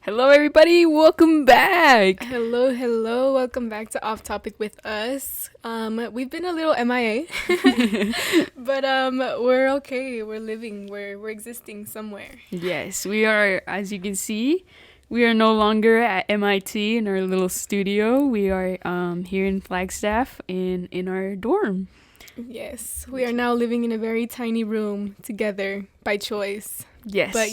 Hello, everybody. Welcome back. Hello. Welcome back to Off Topic with us. We've been a little MIA, but we're okay. We're living. We're existing somewhere. Yes, we are, as you can see, we are no longer at MIT in our little studio. We are here in Flagstaff in our dorm. Yes, we are now living in a very tiny room together by choice. Yes. But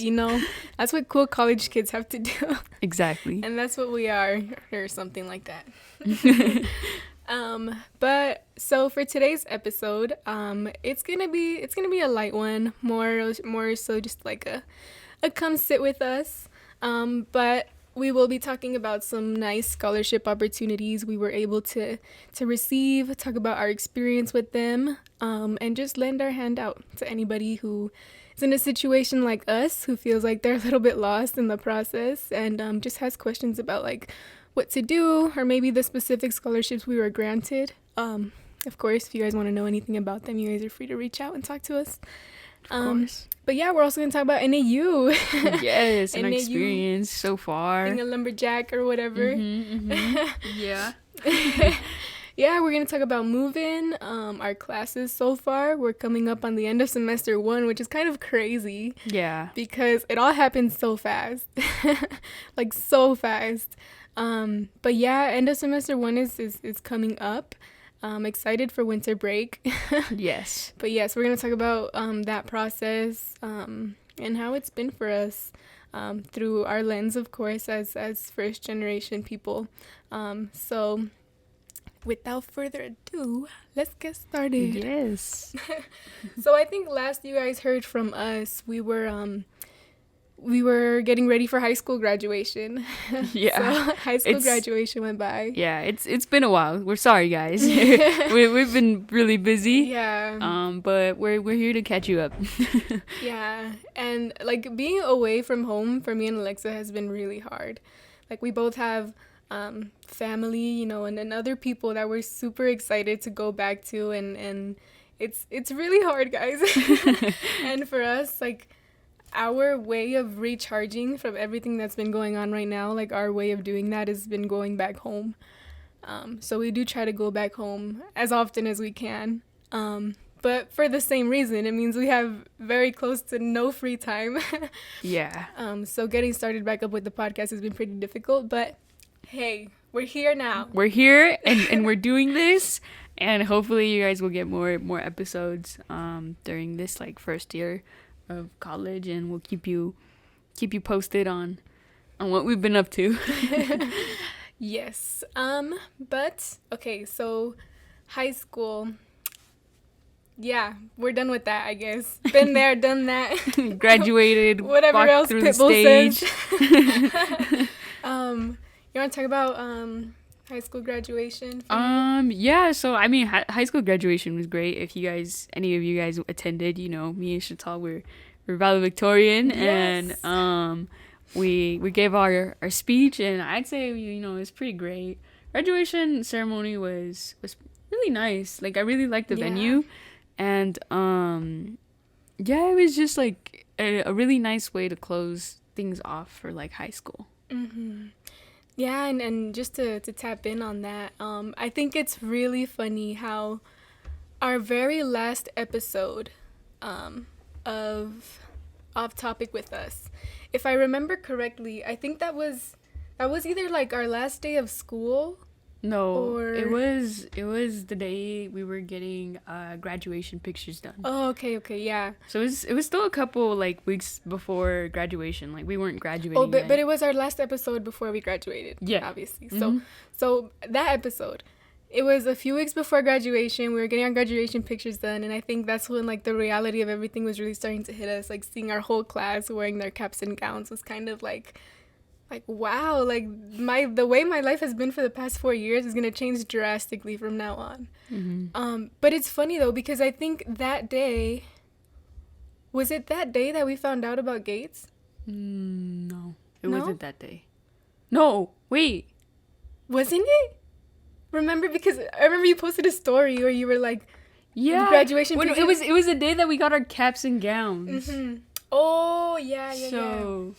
that's what cool college kids have to do. Exactly. And that's what we are, or something like that. But so for today's episode, it's gonna be a light one, more so just like a come sit with us. But we will be talking about some nice scholarship opportunities we were able to receive, talk about our experience with them, and just lend our hand out to anybody who is in a situation like us, who feels like they're a little bit lost in the process and just has questions about like what to do or maybe the specific scholarships we were granted. Of course, if you guys want to know anything about them, you guys are free to reach out and talk to us. Of course. But yeah, we're also going to talk about NAU. Yes, an experience so far. Being a lumberjack or whatever. Yeah. Yeah, we're going to talk about moving, our classes so far. We're coming up on the end of semester 1, which is kind of crazy. Yeah. Because it all happened so fast. Like, so fast. But yeah, end of semester 1 is coming up. I'm excited for winter break. Yes. But yes, we're going to talk about that process and how it's been for us through our lens, of course, as first generation people. So without further ado, let's get started. Yes. So I think last you guys heard from us, we were getting ready for high school graduation. Yeah. So high school graduation went by. Yeah, it's been a while. We're sorry, guys. We've been really busy. Yeah. But we're here to catch you up. Yeah. And like being away from home for me and Alexa has been really hard. Like we both have family, and other people that we're super excited to go back to, and it's really hard, guys. And for us, like our way of recharging from everything that's been going on right now, like our way of doing that has been going back home. So we do try to go back home as often as we can. But for the same reason, it means we have very close to no free time. Yeah. So getting started back up with the podcast has been pretty difficult, but hey, we're here now. We're here and we're doing this, and hopefully you guys will get more episodes during this like first year of college, and we'll keep you posted on what we've been up to. Yes. But okay, so high school. Yeah, we're done with that, I guess. Been there, done that. Graduated. Whatever else through Pitbull the stage. says. You want to talk about high school graduation? Yeah. So I mean, high school graduation was great. If any of you guys attended, me and Chantal we're valedictorian, yes. And we gave our speech, and I'd say it was pretty great. Graduation ceremony was really nice. Like I really liked the venue, and yeah, it was just like a really nice way to close things off for like high school. Mm-hmm. Yeah, and just to tap in on that, I think it's really funny how our very last episode of Off Topic with Us, if I remember correctly, I think that was either like our last day of school. No, it was the day we were getting graduation pictures done. Oh, okay, yeah. So it was still a couple like weeks before graduation. Like we weren't graduating. Oh, but it was our last episode before we graduated. Yeah, obviously. Mm-hmm. So that episode, it was a few weeks before graduation. We were getting our graduation pictures done, and I think that's when like the reality of everything was really starting to hit us. Like seeing our whole class wearing their caps and gowns was kind of like wow, like the way my life has been for the past 4 years is gonna change drastically from now on. Mm-hmm. But it's funny though, because I think that day, was it that day that we found out about Gates? No, it wasn't that day. No, wait, wasn't it? Remember, because I remember you posted a story where you were like, yeah, graduation. It was the day that we got our caps and gowns. Mm-hmm. Oh yeah. So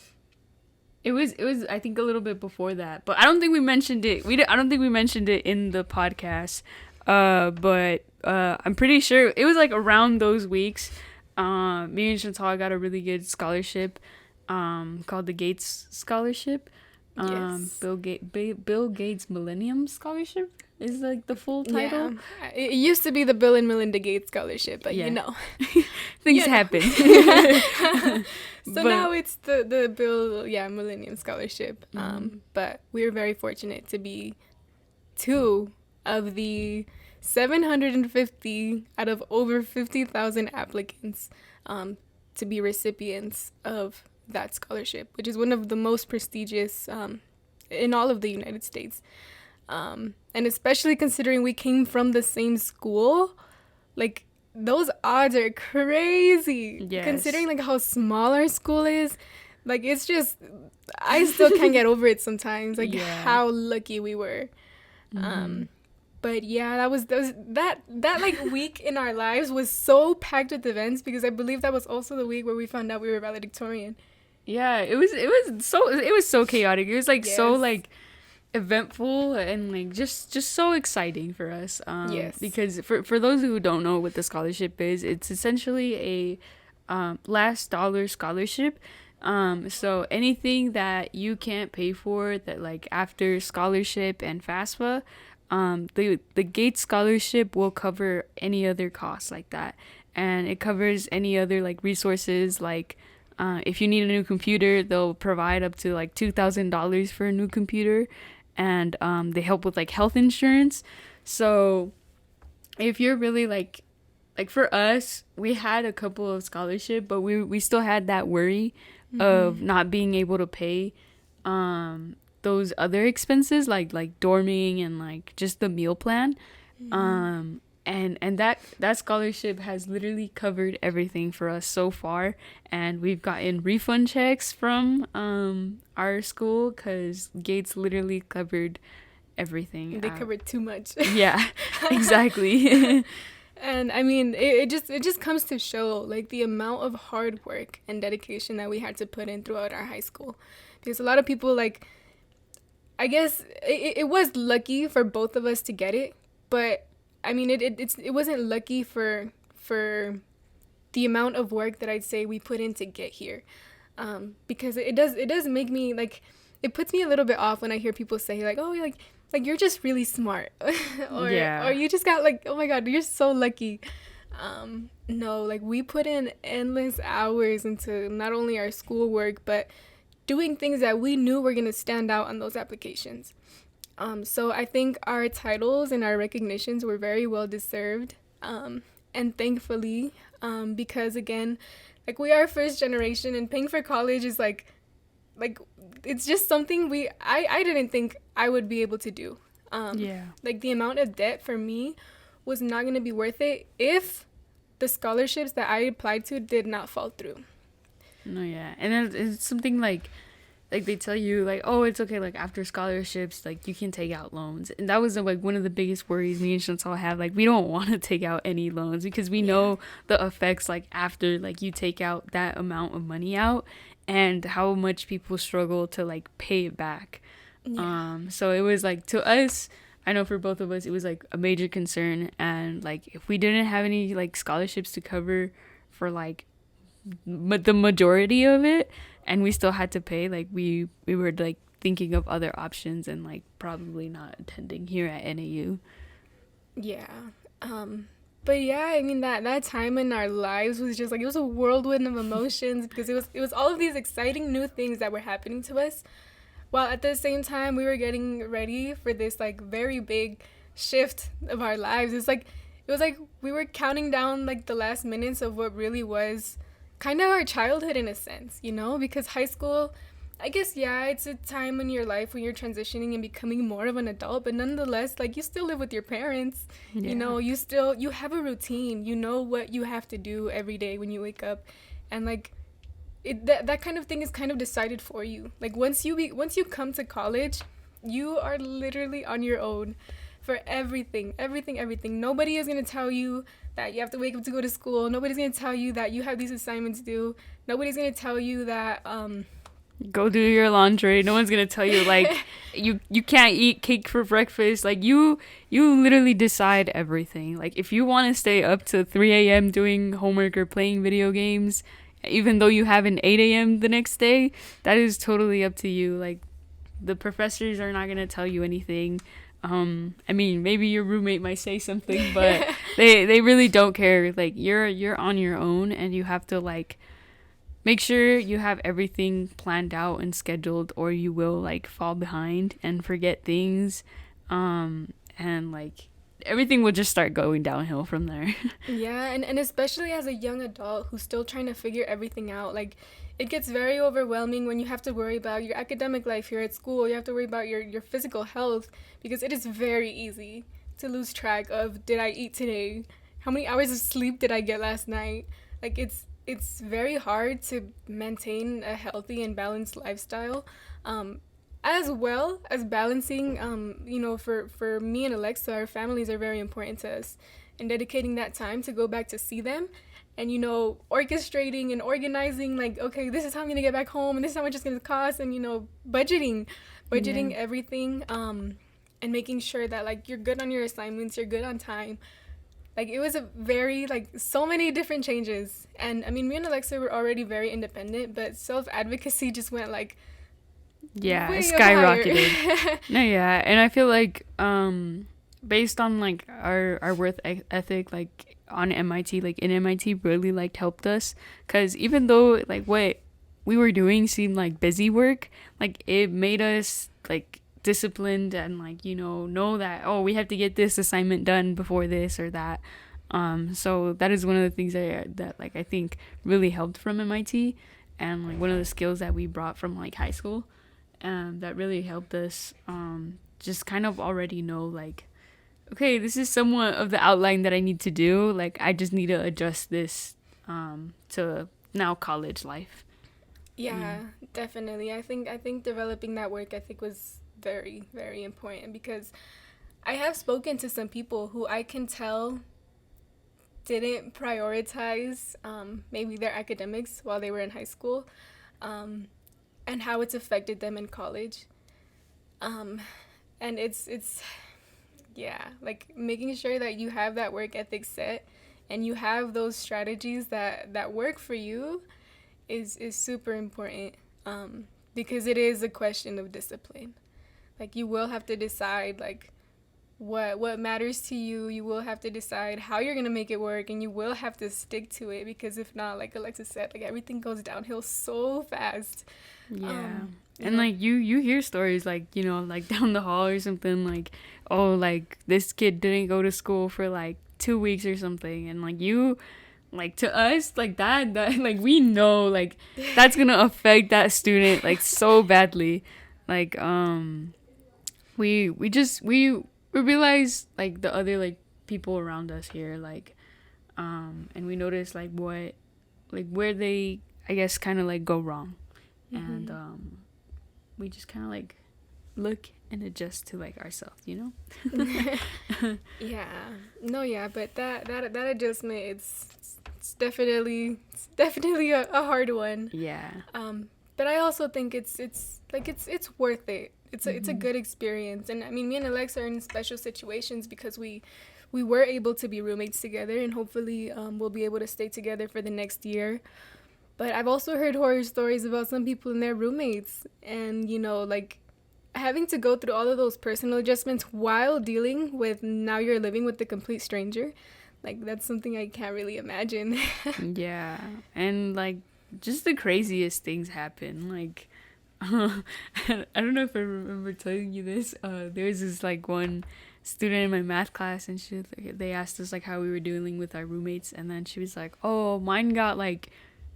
It was I think a little bit before that, but I don't think we mentioned it. I don't think we mentioned it in the podcast. But I'm pretty sure it was like around those weeks. Me and Chantal got a really good scholarship, called the Gates Scholarship. Yes. Bill Gates Millennium Scholarship is like the full title. Yeah. It used to be the Bill and Melinda Gates Scholarship, but Yeah. you know. Things Yeah. happen. So now it's the Bill, Millennium Scholarship. But we're very fortunate to be two of the 750 out of over 50,000 applicants to be recipients of that scholarship, which is one of the most prestigious in all of the United States. And especially considering we came from the same school, like, those odds are crazy. Yes. Considering like how small our school is, like, it's just, I still can't get over it sometimes, like how lucky we were. But yeah, that like week in our lives was so packed with events, because I believe that was also the week where we found out we were valedictorian. Yeah, it was so chaotic. It was like so like eventful and like just so exciting for us. Yes. Because for those who don't know what the scholarship is, it's essentially a last dollar scholarship. So anything that you can't pay for, that like after scholarship and FAFSA, the Gates Scholarship will cover any other costs like that, and it covers any other like resources, like if you need a new computer, they'll provide up to like $2,000 for a new computer, and they help with like health insurance. So if you're really like for us, we had a couple of scholarship, but we still had that worry of not being able to pay those other expenses, like dorming and like just the meal plan. And that scholarship has literally covered everything for us so far, and we've gotten refund checks from our school because Gates literally covered everything. They covered too much. Yeah, exactly. And I mean, it just comes to show like the amount of hard work and dedication that we had to put in throughout our high school, because a lot of people, like, I guess it was lucky for both of us to get it, but I mean, it wasn't lucky for the amount of work that I'd say we put in to get here, because it does make me, like, it puts me a little bit off when I hear people say like, oh, like you're just really smart, or you just got, like, oh my God, you're so lucky. No, like, we put in endless hours into not only our schoolwork, but doing things that we knew were gonna stand out on those applications. So I think our titles and our recognitions were very well deserved, and thankfully, because again, like, we are first generation, and paying for college is like it's just something I didn't think I would be able to do. Like, the amount of debt for me was not going to be worth it if the scholarships that I applied to did not fall through. No, yeah. And then it's something like they tell you like, oh, it's okay, like after scholarships, like you can take out loans. And that was like one of the biggest worries me and Chantal have. Like, we don't want to take out any loans because we know the effects like after like you take out that amount of money out, and how much people struggle to like pay it back. So it was like, to us, I know for both of us, it was like a major concern. And like, if we didn't have any like scholarships to cover for like the majority of it, and we still had to pay, like we were like thinking of other options, and like probably not attending here at NAU. But yeah, I mean, that time in our lives was just like, it was a whirlwind of emotions, because it was all of these exciting new things that were happening to us, while at the same time we were getting ready for this like very big shift of our lives. It was like we were counting down like the last minutes of what really was kind of our childhood in a sense, you know, because high school, I guess, it's a time in your life when you're transitioning and becoming more of an adult, but nonetheless, like, you still live with your parents, you know, you have a routine, you know what you have to do every day when you wake up, and like, that kind of thing is kind of decided for you. Like, once you come to college, you are literally on your own for everything. Nobody is going to tell you that you have to wake up to go to school. Nobody's going to tell you that you have these assignments due. Nobody's going to tell you that Go do your laundry. No one's gonna tell you like you can't eat cake for breakfast. Like you literally decide everything. Like if you want to stay up to 3 a.m. doing homework or playing video games, even though you have an 8 a.m. the next day, that is totally up to you. Like the professors are not gonna tell you anything. I mean, maybe your roommate might say something, but they really don't care. Like you're on your own, and you have to like make sure you have everything planned out and scheduled, or you will like fall behind and forget things. And like everything will just start going downhill from there. Yeah, and especially as a young adult who's still trying to figure everything out, like it gets very overwhelming when you have to worry about your academic life here at school. You have to worry about your physical health, because it is very easy to lose track of, did I eat today? How many hours of sleep did I get last night? Like it's very hard to maintain a healthy and balanced lifestyle. As well as balancing, for me and Alexa, our families are very important to us, and dedicating that time to go back to see them, and orchestrating and organizing, like, okay, this is how I'm gonna get back home, and this is how much it's gonna cost, and budgeting yeah. Everything, and making sure that like you're good on your assignments, you're good on time. Like it was a very like so many different changes, and I mean me and Alexa were already very independent, but self-advocacy just went like skyrocketed. No, yeah, and I feel like based on like our work ethic, like on MIT, like in MIT really like helped us, because even though like what we were doing seemed like busy work, like it made us like disciplined and like know that, oh, we have to get this assignment done before this or that. So that is one of the things that like I think really helped from MIT, and like one of the skills that we brought from like high school, that really helped us just kind of already know like, okay, this is somewhat of the outline that I need to do. Like I just need to adjust this to now college life. Yeah, definitely. I think developing that work ethic was very, very important, because I have spoken to some people who I can tell didn't prioritize maybe their academics while they were in high school, and how it's affected them in college. And it's yeah, like making sure that you have that work ethic set and you have those strategies that work for you is super important, because it is a question of discipline. Like you will have to decide like what matters to you. You will have to decide how you're gonna make it work, and you will have to stick to it, because if not, like Alexis said, like everything goes downhill so fast. Yeah. And like you hear stories like like down the hall or something, like, oh, like this kid didn't go to school for like 2 weeks or something, and like you, like to us, like that like we know like that's gonna affect that student like so badly. Like we realize like the other like people around us here, like and we notice like what, like where they, I guess, kind of like go wrong. And we just kind of like look and adjust to like ourselves, Yeah, no, yeah, but that adjustment, it's definitely a hard one. Yeah. But I also think it's worth it. It's a good experience. And I mean, me and Alexa are in special situations because we were able to be roommates together, and hopefully we'll be able to stay together for the next year. But I've also heard horror stories about some people and their roommates, and like having to go through all of those personal adjustments while dealing with, now you're living with a complete stranger. Like that's something I can't really imagine. Yeah. And like just the craziest things happen. Like I don't know if I remember telling you this. There was this like one student in my math class, and they asked us like how we were dealing with our roommates, and then she was like, oh, mine got like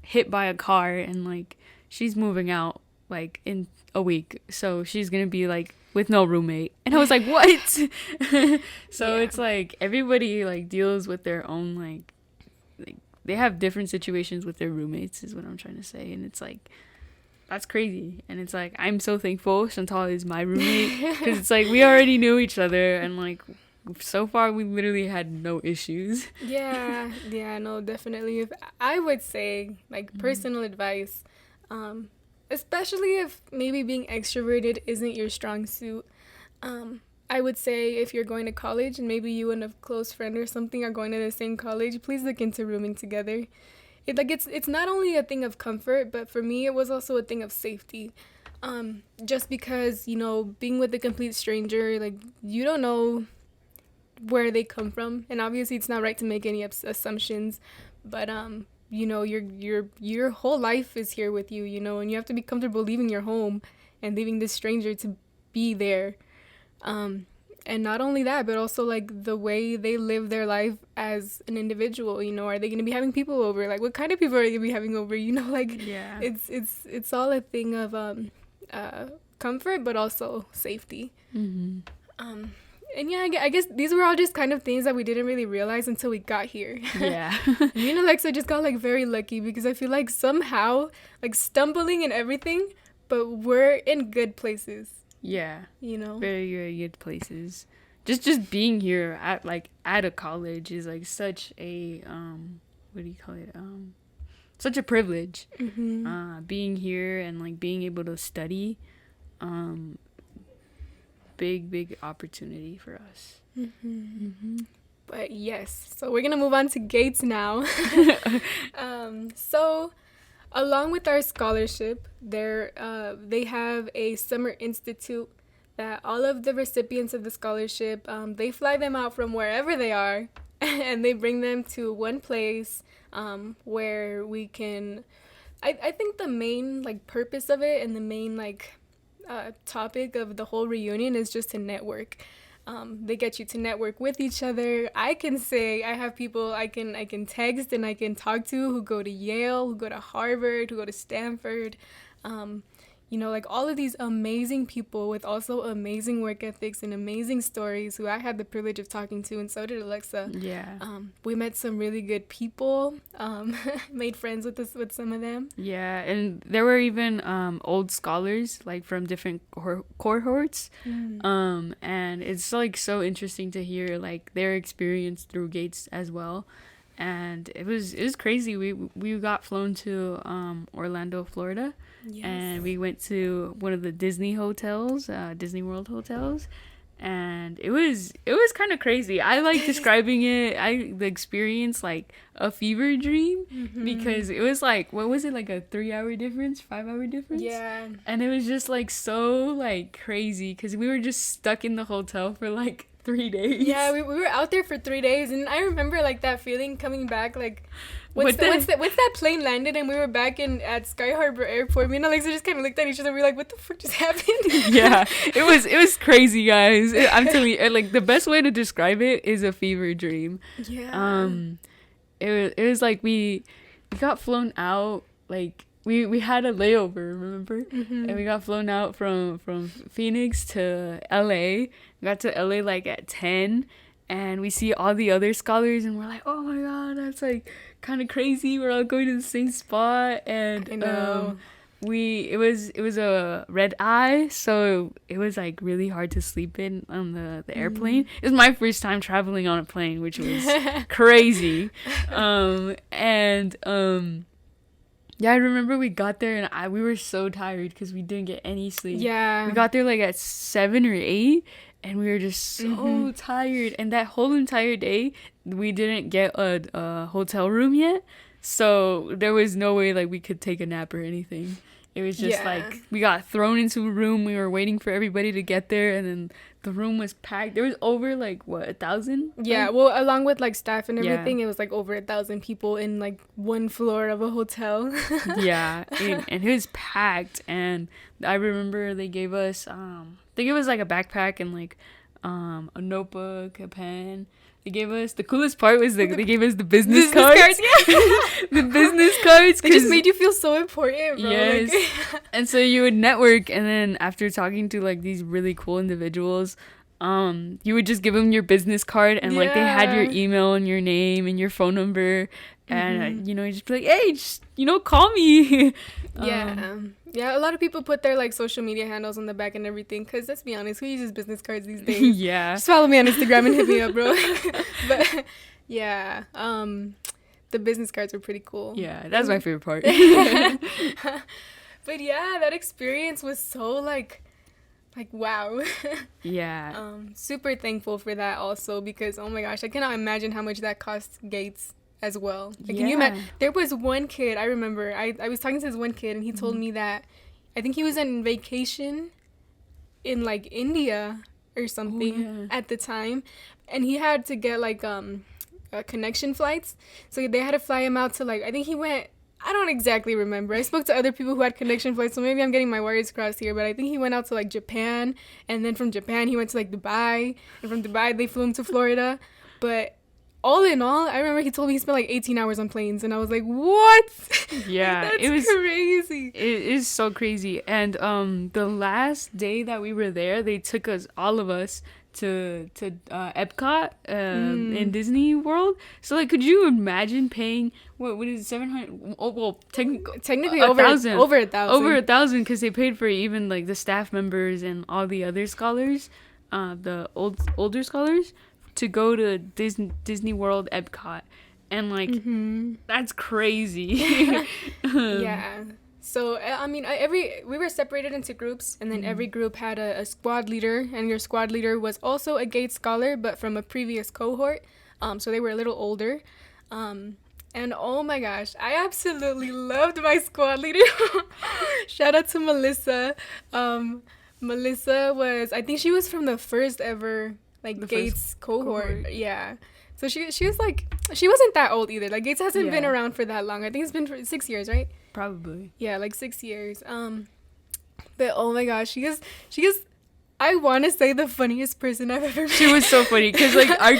hit by a car, and like she's moving out like in a week, so she's gonna be like with no roommate. And I was like, what? So yeah. It's like everybody like deals with their own like they have different situations with their roommates is what I'm trying to say. And it's like, that's crazy. And it's like, I'm so thankful Chantal is my roommate, because it's like we already knew each other, and like so far we literally had no issues. Yeah, no, definitely. If I would say like personal advice, especially if maybe being extroverted isn't your strong suit. I would say if you're going to college and maybe you and a close friend or something are going to the same college, please look into rooming together. It's not only a thing of comfort, but for me it was also a thing of safety. Just because, being with a complete stranger, like, you don't know where they come from, and obviously it's not right to make any assumptions, but your whole life is here with you, and you have to be comfortable leaving your home and leaving this stranger to be there. And not only that, but also like the way they live their life as an individual. Are they going to be having people over? Like, what kind of people are they going to be having over? Like, yeah, it's all a thing of comfort, but also safety. mm-hmm. And yeah, I guess these were all just kind of things that we didn't really realize until we got here. Yeah. Me and Alexa just got like very lucky, because I feel like somehow like stumbling and everything, but we're in good places. Yeah. Very, very good places. Just being here at a college is like such a what do you call it? Such a privilege. Mm-hmm. Being here and like being able to study, big opportunity for us. Mm-hmm. Mm-hmm. But yes, so we're gonna move on to Gates now. So along with our scholarship, they have a summer institute that all of the recipients of the scholarship, they fly them out from wherever they are and they bring them to one place where we can, I think the main like purpose of it and the main like topic of the whole reunion is just to network. They get you to network with each other. I can say I have people I can text and I can talk to who go to Yale, who go to Harvard, who go to Stanford. Like all of these amazing people with also amazing work ethics and amazing stories who I had the privilege of talking to, and so did Alexa. Yeah. We met some really good people, made friends with some of them. Yeah, and there were even old scholars like from different cohorts. And it's like so interesting to hear like their experience through Gates as well. And it was crazy. We got flown to Orlando, Florida. Yes. And we went to one of the Disney hotels, Disney World hotels, and it was kind of crazy. I like describing the experience like a fever dream, because it was like, what was it, like a 3-hour difference, 5-hour difference? Yeah. And it was just like so like crazy, because we were just stuck in the hotel for like 3 days. Yeah, we were out there for 3 days, and I remember like that feeling coming back, like once that plane landed and we were back at Sky Harbor Airport, me and Alexa just kind of looked at each other. We were like, what the fuck just happened? Yeah, it was crazy, guys. I'm telling you, like the best way to describe it is a fever dream. Yeah. It was like we got flown out, like we had a layover, remember? And we got flown out from Phoenix to LA. We got to LA like at 10, and we see all the other scholars and we're like, oh my god, that's like kind of crazy. We're all going to the same spot, and I know. it was a red eye, so it was like really hard to sleep in on the airplane. It was my first time traveling on a plane, which was crazy. Yeah, I remember we got there and we were so tired because we didn't get any sleep. Yeah. We got there like at 7 or 8, and we were just so tired. And that whole entire day, we didn't get a hotel room yet. So there was no way like we could take a nap or anything. It was just like we got thrown into a room. We were waiting for everybody to get there, and then the room was packed. There was over like 1,000. Yeah, well, along with like staff and everything, it was like over 1,000 people in like one floor of a hotel. Yeah, and it was packed. And I remember they gave us like a backpack and like a notebook, a pen. They gave us, the coolest part was they gave us the business cards. Yeah. The business cards. It just made you feel so important, bro. Yes. Like, and so you would network, and then after talking to like these really cool individuals, you would just give them your business card, and like they had your email and your name and your phone number, and you just be like, hey, just call me. Yeah, a lot of people put their like social media handles on the back and everything, because let's be honest, who uses business cards these days? Yeah, just follow me on Instagram and hit me up, bro. But yeah, the business cards were pretty cool. Yeah, that's my favorite part. But yeah, that experience was so like wow. Yeah. Super thankful for that also because oh my gosh, I cannot imagine how much that cost Gates as well. Like, can you imagine? Yeah. There was one kid I remember. I was talking to this one kid and he told me that I think he was on vacation in like India or something at the time, and he had to get like connection flights. So they had to fly him out to like I think he went. I don't exactly remember. I spoke to other people who had connection flights, so maybe I'm getting my wires crossed here. But I think he went out to like Japan, and then from Japan he went to like Dubai, and from Dubai they flew him to Florida. But all in all, I remember he told me he spent like 18 hours on planes, and I was like, "What? Yeah, That's it was crazy." It is so crazy. And the last day that we were there, they took us all of us to Epcot in Disney World. So like, could you imagine paying what is it, 700? Oh well, Technically over over 1,000. Over 1,000 because they paid for even like the staff members and all the other scholars, the older scholars, to go to Disney World Epcot, and like that's crazy. Yeah. So I mean, we were separated into groups, and then every group had a squad leader, and your squad leader was also a Gates scholar, but from a previous cohort. So they were a little older. And oh my gosh, I absolutely loved my squad leader. Shout out to Melissa. Melissa was, I think she was from the first ever like Gates cohort. Yeah. So she was like, she wasn't that old either. Like Gates hasn't been around for that long. I think it's been for 6 years, right? Probably. Yeah, like 6 years. But oh my gosh, she is. I want to say the funniest person I've ever met. She was so funny because like our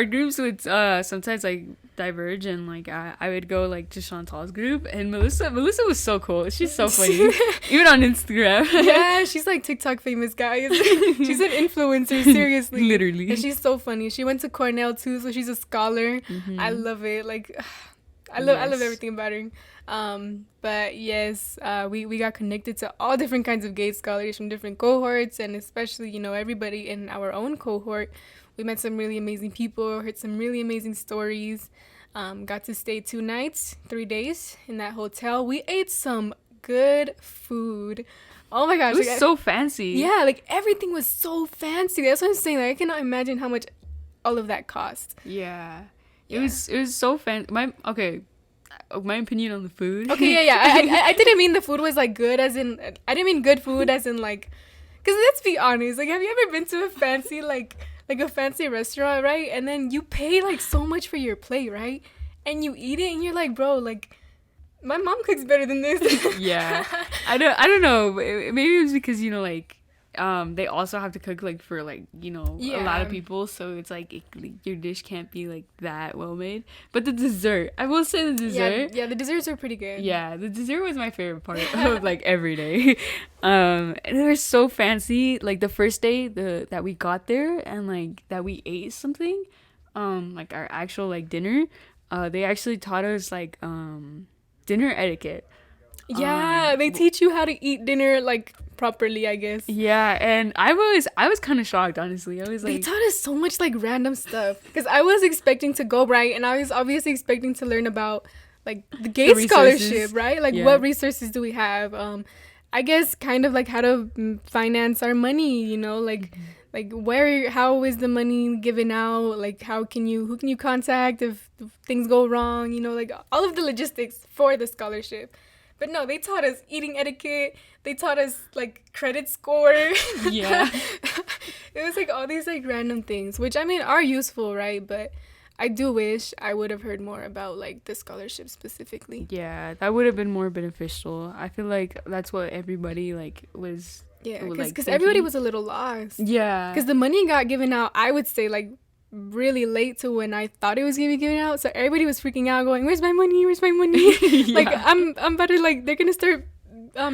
groups would sometimes like diverge, and like I would go like to Chantal's group, and Melissa was so cool. She's so funny, even on Instagram. Yeah, she's like TikTok famous, guys. She's an influencer, seriously. Literally. And she's so funny. She went to Cornell too, so she's a scholar. I love it. Like, I love everything about her. But yes, we got connected to all different kinds of Gates scholars from different cohorts, and especially, you know, everybody in our own cohort. We met some really amazing people, heard some really amazing stories, got to stay 2 nights, 3 days in that hotel. We ate some good food. Oh my gosh. It was so fancy. Yeah, like everything was so fancy. That's what I'm saying. Like, I cannot imagine how much all of that cost. Yeah. It was so fancy. My opinion on the food. Okay, yeah. I didn't mean the food was like good as in, I didn't mean good food as in like, because let's be honest, like have you ever been to a fancy like a fancy restaurant, right? And then you pay like so much for your plate, right? And you eat it and you're like, bro, like my mom cooks better than this. Yeah. I don't know. Maybe it was because, you know, like they also have to cook like for like, you know, a lot of people, so it's like your dish can't be like that well made. But the dessert, I will say the dessert, yeah, the desserts are pretty good. Yeah, the dessert was my favorite part of like every day. And they were so fancy. Like the first day that we got there and like that we ate something, like our actual like dinner, they actually taught us like dinner etiquette. Yeah, they teach you how to eat dinner like properly, I guess. Yeah, and I was kind of shocked, honestly. I was like, they taught us so much like random stuff because I was expecting to go right, and I was obviously expecting to learn about like the Gates scholarship, right? Like what resources do we have? I guess kind of like how to finance our money, you know, like like how is the money given out? Like who can you contact if things go wrong? You know, like all of the logistics for the scholarship. But no, they taught us eating etiquette. They taught us like credit score. Yeah. It was like all these like random things, which I mean are useful, right? But I do wish I would have heard more about like the scholarship specifically. Yeah, that would have been more beneficial. I feel like that's what everybody like was. Yeah, because everybody was a little lost. Yeah. Because the money got given out, I would say like really late to when I thought it was gonna be given out, so everybody was freaking out going, where's my money Yeah. Like I'm about to like they're gonna start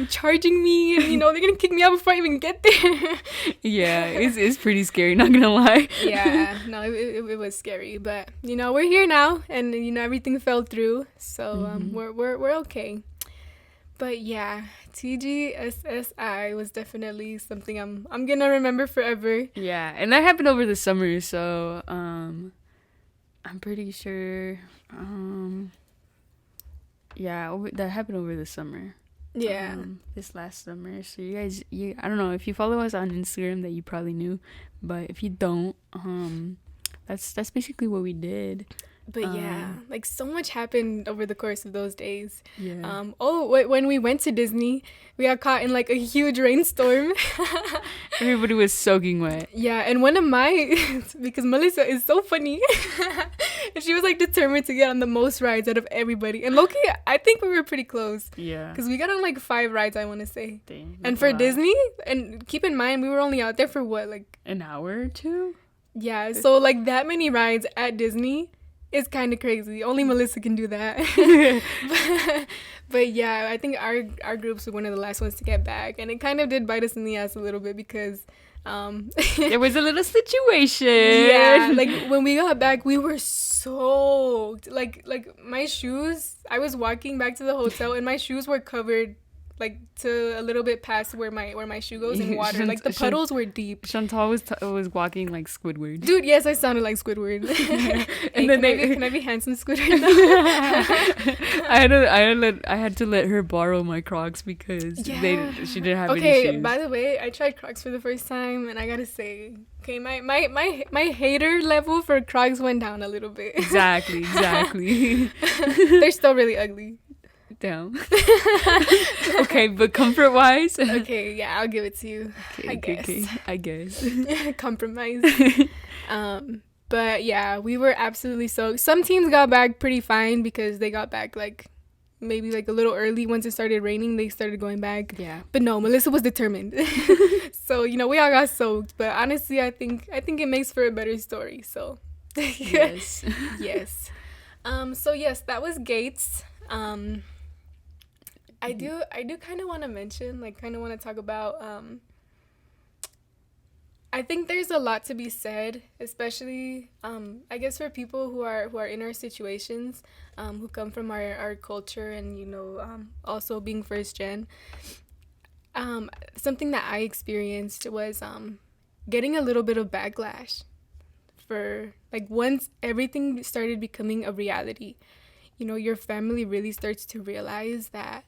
charging me, and you know they're gonna kick me out before I even get there. Yeah, it's pretty scary, not gonna lie. Yeah, no, it was scary, but you know we're here now, and you know everything fell through, so we're okay. But yeah, TGSSI was definitely something I'm gonna remember forever. Yeah, and that happened over the summer, so I'm pretty sure that happened over the summer. Yeah. This last summer. So you guys, I don't know if you follow us on Instagram that you probably knew, but if you don't, that's basically what we did. But yeah, like so much happened over the course of those days. Yeah. When we went to Disney, we got caught in like a huge rainstorm. Everybody was soaking wet. Yeah, and one of my, because Melissa is so funny, and she was like determined to get on the most rides out of everybody. And Loki, I think we were pretty close. Yeah. Because we got on like 5 rides, I want to say. Dang, and for Disney, and keep in mind, we were only out there for what, like an hour or two? Yeah, so like that many rides at Disney is kind of crazy. Only Melissa can do that. but yeah, I think our groups were one of the last ones to get back, and it kind of did bite us in the ass a little bit because there was a little situation. Yeah, like when we got back, we were soaked. Like my shoes, I was walking back to the hotel and my shoes were covered like to a little bit past where my shoe goes in water. Like the puddles were deep. Chantal was walking like Squidward. Dude, yes, I sounded like Squidward. And then can I be handsome Squidward? I had to let her borrow my Crocs because she didn't have any shoes. Okay, by the way, I tried Crocs for the first time and I gotta say, okay, my hater level for Crocs went down a little bit. Exactly. They're still really ugly. Down. Okay, but comfort wise. Okay, yeah, I'll give it to you. Okay, I guess. Compromise. But yeah, we were absolutely soaked. Some teams got back pretty fine because they got back like maybe like a little early. Once it started raining, they started going back. Yeah. But no, Melissa was determined. So, we all got soaked. But honestly, I think it makes for a better story. So yes. Yes. So yes, that was Gates. I do kind of want to mention, like, kind of want to talk about, I think there's a lot to be said, especially, I guess for people who are in our situations, who come from our culture and, also being first gen. Something that I experienced was, getting a little bit of backlash for, like, once everything started becoming a reality, your family really starts to realize that,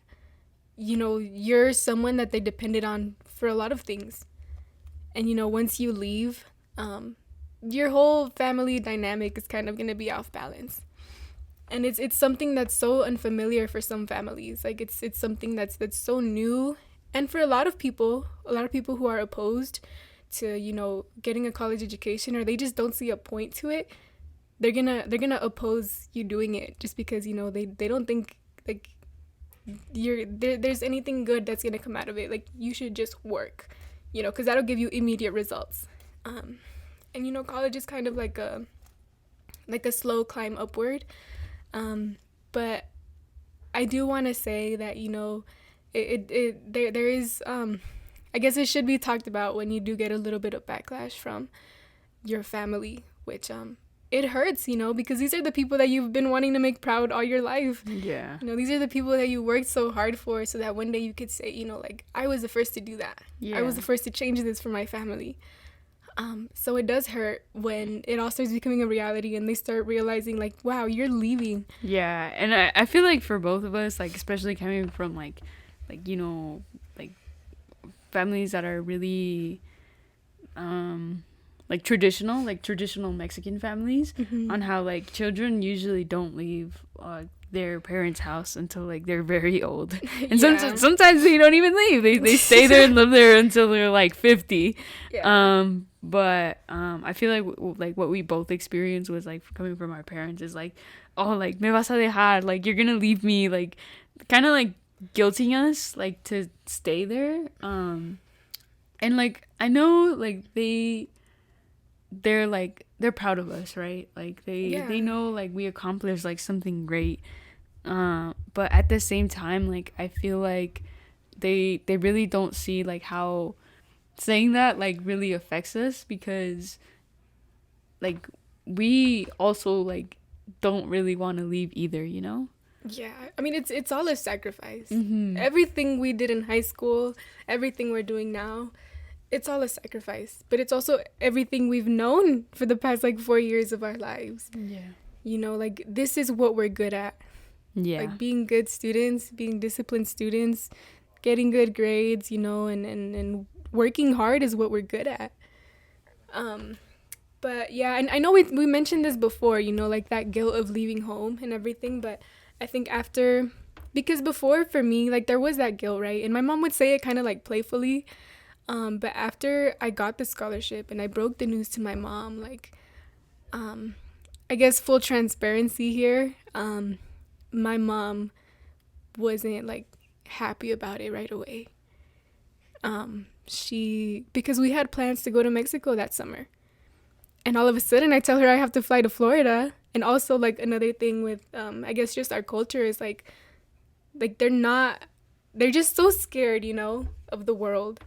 you're someone that they depended on for a lot of things. And, once you leave, your whole family dynamic is kind of going to be off balance. And it's something that's so unfamiliar for some families. Like, it's something that's so new. And for a lot of people who are opposed to, getting a college education, or they just don't see a point to it, they're gonna oppose you doing it just because, they don't think, like, there's anything good that's gonna come out of it. Like, you should just work, because that'll give you immediate results. And college is kind of like a slow climb upward. But I do want to say that there is I guess it should be talked about when you do get a little bit of backlash from your family, which it hurts, because these are the people that you've been wanting to make proud all your life. Yeah. These are the people that you worked so hard for so that one day you could say, like, I was the first to do that. Yeah. I was the first to change this for my family. So it does hurt when it all starts becoming a reality and they start realizing, like, wow, you're leaving. Yeah. And I feel like for both of us, like, especially coming from, like families that are really, traditional Mexican families, mm-hmm. on how, like, children usually don't leave their parents' house until, like, they're very old. And yeah. sometimes they don't even leave. They stay there and live there until they're, like, 50. Yeah. But I feel like what we both experienced was, like, coming from our parents is, like, oh, like, me vas a dejar, like, you're gonna leave me, like, kind of, like, guilting us, like, to stay there. And, like, I know, like, they're like, they're proud of us, right? Like, they know, like, we accomplished, like, something great. But at the same time, like, I feel like they really don't see, like, how saying that, like, really affects us, because, like, we also, like, don't really want to leave either, Yeah, I mean, it's all a sacrifice. Mm-hmm. Everything we did in high school, everything we're doing now, it's all a sacrifice. But it's also everything we've known for the past, like, 4 years of our lives. Yeah. Like, this is what we're good at. Yeah. Like being good students, being disciplined students, getting good grades, you know, and working hard is what we're good at. But yeah, and I know we mentioned this before, you know, like that guilt of leaving home and everything, but I think after, because before for me, like there was that guilt, right? And my mom would say it kind of like playfully. But after I got the scholarship and I broke the news to my mom, like, I guess full transparency here, my mom wasn't like happy about it right away. Because we had plans to go to Mexico that summer. And all of a sudden I tell her I have to fly to Florida. And also like another thing with, I guess just our culture is like they're just so scared, you know, of the world.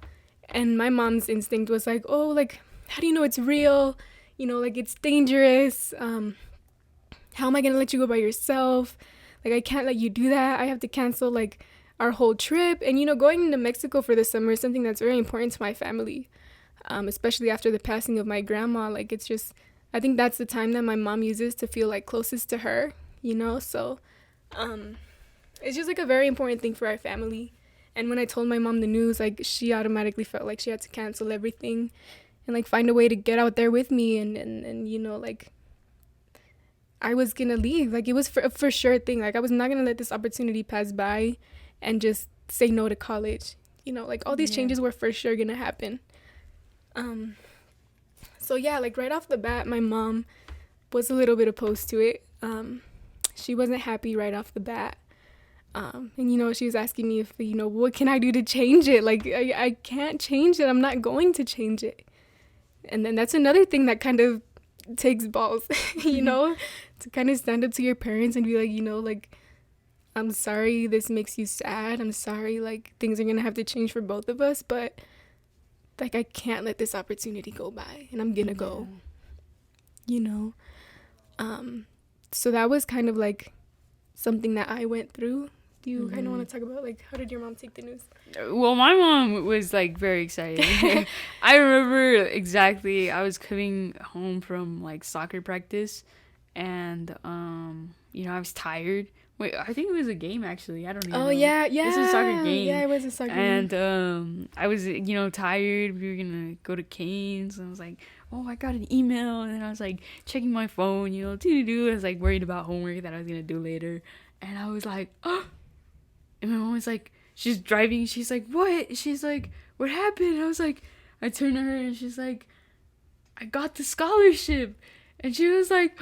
And my mom's instinct was like, oh, like, how do you know it's real? You know, like it's dangerous. How am I going to let you go by yourself? Like, I can't let you do that. I have to cancel like our whole trip. And, you know, going to Mexico for the summer is something that's very important to my family. Especially after the passing of my grandma. Like, it's just, I think that's the time that my mom uses to feel like closest to her, you know? So it's just like a very important thing for our family. And when I told my mom the news, like she automatically felt like she had to cancel everything and like find a way to get out there with me. And you know, like I was going to leave. Like it was for sure a thing. Like I was not going to let this opportunity pass by and just say no to college. You know, like all these changes were for sure going to happen. So yeah, like right off the bat, my mom was a little bit opposed to it. She wasn't happy right off the bat. And, you know, she was asking me if, you know, what can I do to change it? Like, I can't change it. I'm not going to change it. And then that's another thing that kind of takes balls, you know, to kind of stand up to your parents and be like, you know, like, I'm sorry this makes you sad. I'm sorry, like, things are going to have to change for both of us. But, like, I can't let this opportunity go by. And I'm going to go, you know. So that was kind of, like, something that I went through. Do you kind of want to talk about, like, how did your mom take the news? Well, my mom was, like, very excited. I remember exactly, I was coming home from, like, soccer practice, and, you know, I was tired. Wait, I think it was a game, actually. I don't even know. Oh, yeah. This was a soccer game. Yeah, it was a soccer game. And, I was, you know, tired. We were going to go to Cane's, and I was like, oh, I got an email, and then I was, like, checking my phone, you know, I was, like, worried about homework that I was going to do later, and I was like, oh. And my mom was like, she's driving. She's like, what? She's like, what happened? And I was like, I turned to her and she's like, I got the scholarship. And she was like,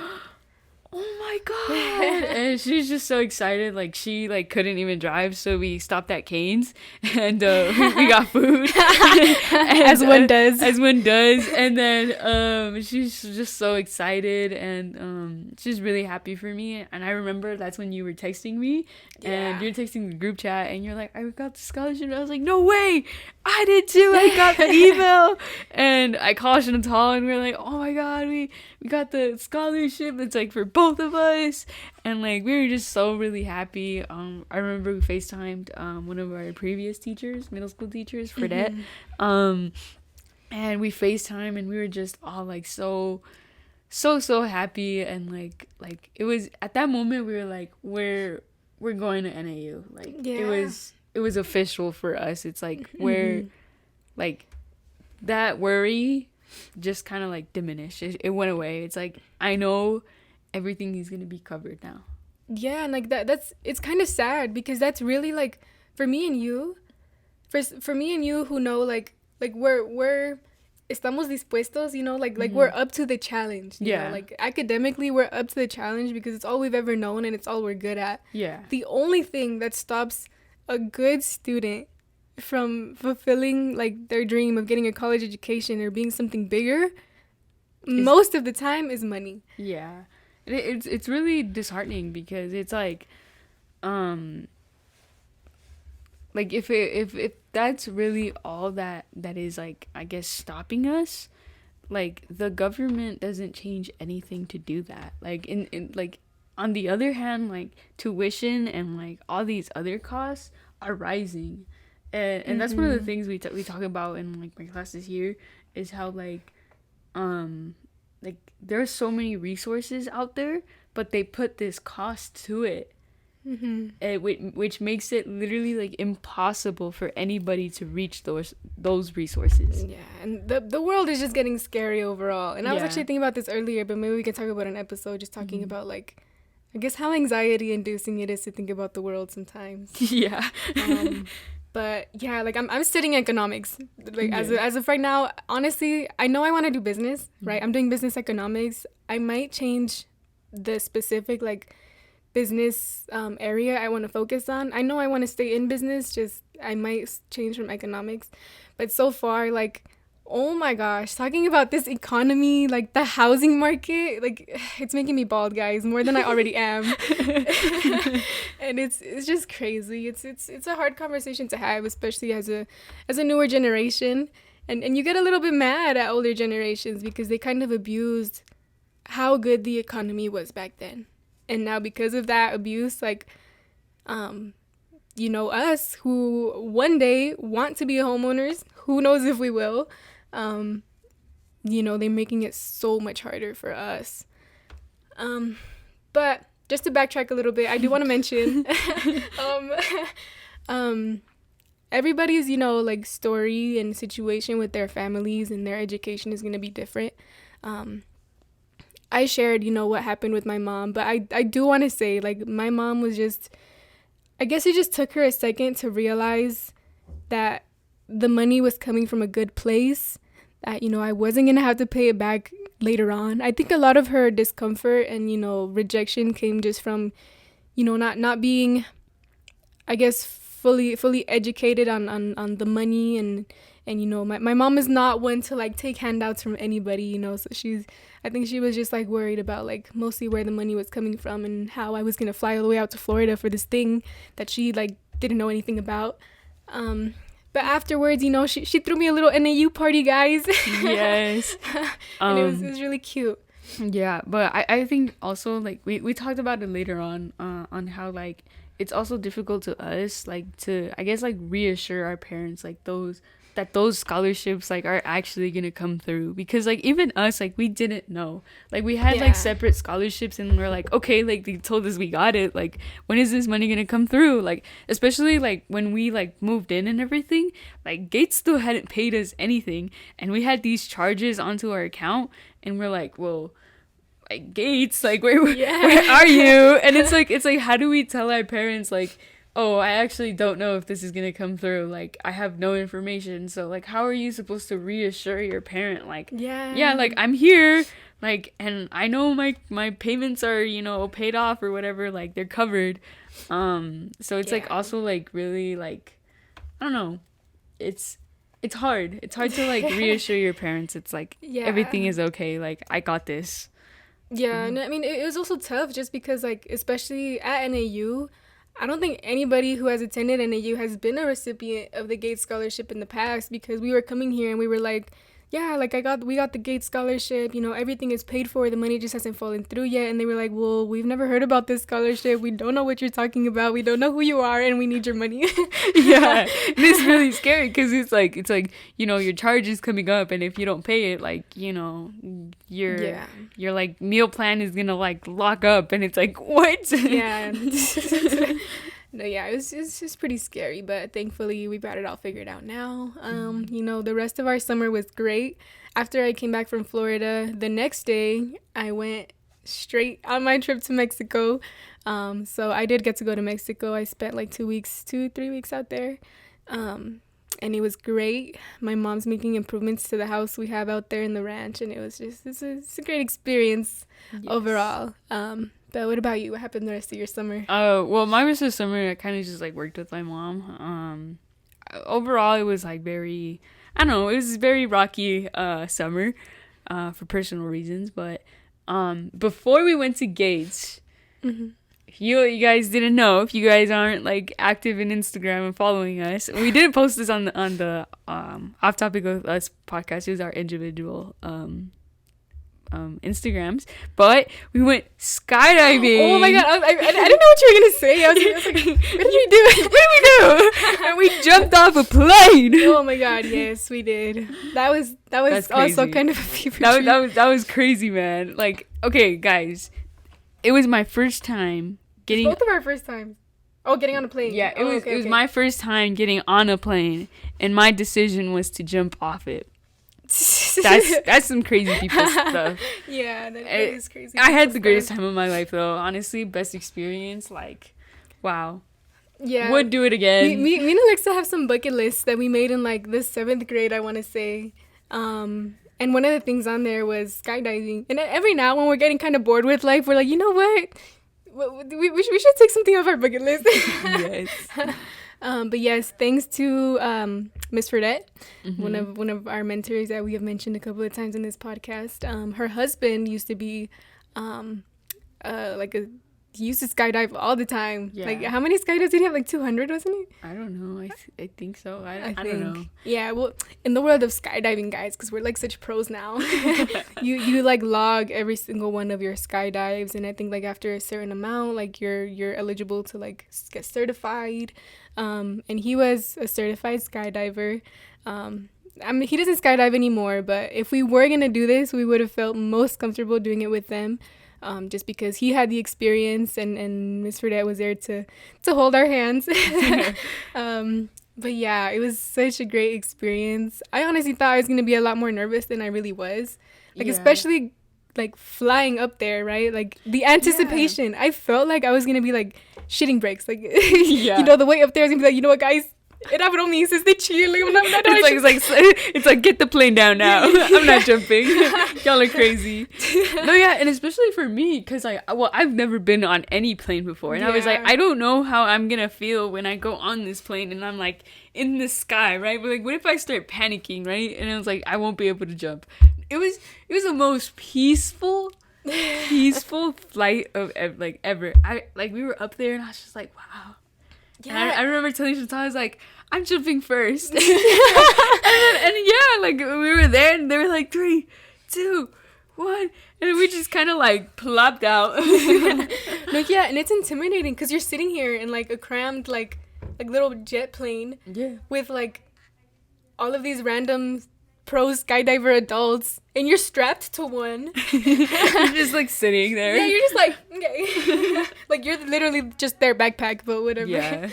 oh my God. And she's just so excited. Like, she, like, couldn't even drive. So we stopped at Cane's and we got food. And, as one does. As one does. And then she's just so excited. And she's really happy for me. And I remember that's when you were texting me. And you're texting the group chat. And you're like, I got the scholarship. And I was like, no way. I did too. I got the email. And I called Chantal and we were like, oh my God, we got the scholarship. It's like for both of us. And like we were just so really happy. I remember we FaceTimed one of our previous teachers, middle school teachers, Fredette. And we FaceTime and we were just all like so happy. And like it was at that moment we were like, we're going to NAU. Like it was official for us. It's like we're like that worry just kind of like diminished. It went away. It's like I know everything is gonna be covered now. Yeah, and like that's it's kind of sad because that's really like for me and you, for me and you who know like we're estamos dispuestos, you know, like we're up to the challenge. You know? Like academically we're up to the challenge because it's all we've ever known and it's all we're good at. Yeah. The only thing that stops a good student from fulfilling like their dream of getting a college education or being something bigger most of the time is money. Yeah. It's really disheartening because it's like if that's really all that is like I guess stopping us, like the government doesn't change anything to do that. Like in like on the other hand, like tuition and like all these other costs are rising. And that's one of the things we talk about in like my classes here is how like there are so many resources out there, but they put this cost to it. which makes it literally like impossible for anybody to reach those resources. Yeah, and the world is just getting scary overall. And I was actually thinking about this earlier, but maybe we can talk about an episode just talking about like, I guess how anxiety inducing it is to think about the world sometimes. Yeah. But yeah, like I'm studying economics. Like as of right now, honestly, I know I want to do business, right? I'm doing business economics. I might change the specific like business area I want to focus on. I know I want to stay in business, just I might change from economics. But so far, like, oh my gosh, talking about this economy, like the housing market, like it's making me bald, guys, more than I already am. And it's just crazy. It's a hard conversation to have, especially as a newer generation. And you get a little bit mad at older generations because they kind of abused how good the economy was back then. And now because of that abuse, like, you know, us who one day want to be homeowners, who knows if we will, you know, they're making it so much harder for us. But just to backtrack a little bit, I do want to mention, everybody's, you know, like story and situation with their families and their education is going to be different. I shared, you know, what happened with my mom, but I do want to say, like, my mom was just, I guess it just took her a second to realize that the money was coming from a good place, that, you know, I wasn't going to have to pay it back later on. I think a lot of her discomfort and, you know, rejection came just from, you know, not being, I guess, fully educated on the money and you know, my mom is not one to like take handouts from anybody, you know, so I think she was just like worried about like mostly where the money was coming from and how I was going to fly all the way out to Florida for this thing that she like didn't know anything about. But afterwards, you know, she threw me a little NAU party, guys. Yes. And it was really cute. Yeah, but I think also like we talked about it later on how like it's also difficult to us like to, I guess, like reassure our parents like those scholarships like are actually gonna come through, because like even us, like we didn't know, like we had like separate scholarships and we're like, okay, like they told us we got it, like when is this money gonna come through? Like especially like when we like moved in and everything, like Gates still hadn't paid us anything and we had these charges onto our account and we're like, well, like Gates, like where are you? And it's like how do we tell our parents like, oh, I actually don't know if this is gonna come through, like I have no information, so like how are you supposed to reassure your parent like, yeah, like I'm here, like, and I know my payments are, you know, paid off or whatever, like they're covered. So it's like also like really like, I don't know, it's hard to like reassure your parents. It's like everything is okay, like I got this. And I mean it was also tough just because like especially at NAU, I don't think anybody who has attended NAU has been a recipient of the Gates Scholarship in the past, because we were coming here and we were like, yeah, like we got the Gates Scholarship, you know, everything is paid for, the money just hasn't fallen through yet. And they were like, well, we've never heard about this scholarship, we don't know what you're talking about, we don't know who you are, and we need your money. Yeah, it's really scary because it's like you know, your charge is coming up and if you don't pay it, like, you know, your like meal plan is gonna like lock up and it's like, what? No, it's just pretty scary, but thankfully we got it all figured out now. You know, the rest of our summer was great. After I came back from Florida, the next day I went straight on my trip to Mexico. So I did get to go to Mexico. I spent like 3 weeks out there. And it was great. My mom's making improvements to the house we have out there in the ranch, and it was just it's a great experience overall. But what about you? What happened the rest of your summer? Well, my rest of the summer, I kind of just like worked with my mom. Overall, it was like very, I don't know, it was very rocky summer for personal reasons. But before we went to Gates, you guys didn't know, if you guys aren't like active in Instagram and following us, we didn't post this on the Off Topic with Us podcast. It was our individual Instagrams, but we went skydiving. Oh my god, I didn't know what you were gonna say. I was like, what did we do? And we jumped off a plane. Oh my god, yes, we did. That was also kind of a fever dream. That was crazy, man. Like, okay, guys, it was my first time getting both of our first times. Oh, getting on a plane. Yeah, it was okay. my first time getting on a plane, and my decision was to jump off it. That's some crazy people stuff. Yeah, that is crazy. I had the greatest time of my life though. Honestly, best experience. Like, wow. Yeah, would do it again. Me and Alexa have some bucket lists that we made in like the 7th grade, I want to say. And one of the things on there was skydiving. And every now when we're getting kind of bored with life, we're like, you know what? We should take something off our bucket list. Yes. But yes, thanks to Miss Fredette, one of our mentors that we have mentioned a couple of times in this podcast. Her husband used to be he used to skydive all the time. Yeah. Like, how many skydives did he have? Like 200, wasn't he? I don't know. I think so. I don't know. Yeah, well, in the world of skydiving, guys, because we're like such pros now, you like log every single one of your skydives, and I think like after a certain amount, like you're eligible to like get certified. And he was a certified skydiver. I mean, he doesn't skydive anymore, but if we were gonna do this, we would have felt most comfortable doing it with them. Just because he had the experience and Miss Fredette was there to hold our hands. But yeah, it was such a great experience. I honestly thought I was going to be a lot more nervous than I really was. Like, especially like flying up there, right? Like the anticipation. I felt like I was going to be like shitting bricks. Like, you know, the way up there is going to be like, you know what, guys? Era broma, hiciste chill. It's like get the plane down now. I'm not jumping. Y'all are crazy. No, yeah, and especially for me, because I've never been on any plane before, and I was like, I don't know how I'm gonna feel when I go on this plane and I'm like in the sky, right? But like, what if I start panicking, right? And I was like, I won't be able to jump. It was the most peaceful flight of ever. We were up there and I was just like, wow. Yeah. And I remember telling Chantal, I was like, I'm jumping first. and yeah, like we were there and they were like 3, 2, 1, and we just kind of like plopped out. No, yeah, and it's intimidating because you're sitting here in like a crammed like little jet plane with like all of these random pro skydiver adults, and you're strapped to one. You're just like sitting there. Yeah, you're just like, okay. Like you're literally just their backpack, but whatever. Yeah.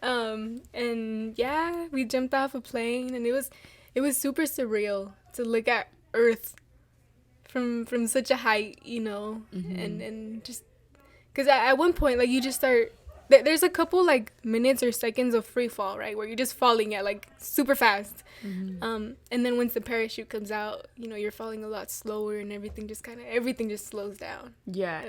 And yeah, we jumped off a plane, and it was super surreal to look at Earth from such a height, you know, and just because at one point, like, you just start. There's a couple like minutes or seconds of free fall, right, where you're just falling at like super fast, and then once the parachute comes out, you know, you're falling a lot slower, and everything just slows down. Yeah,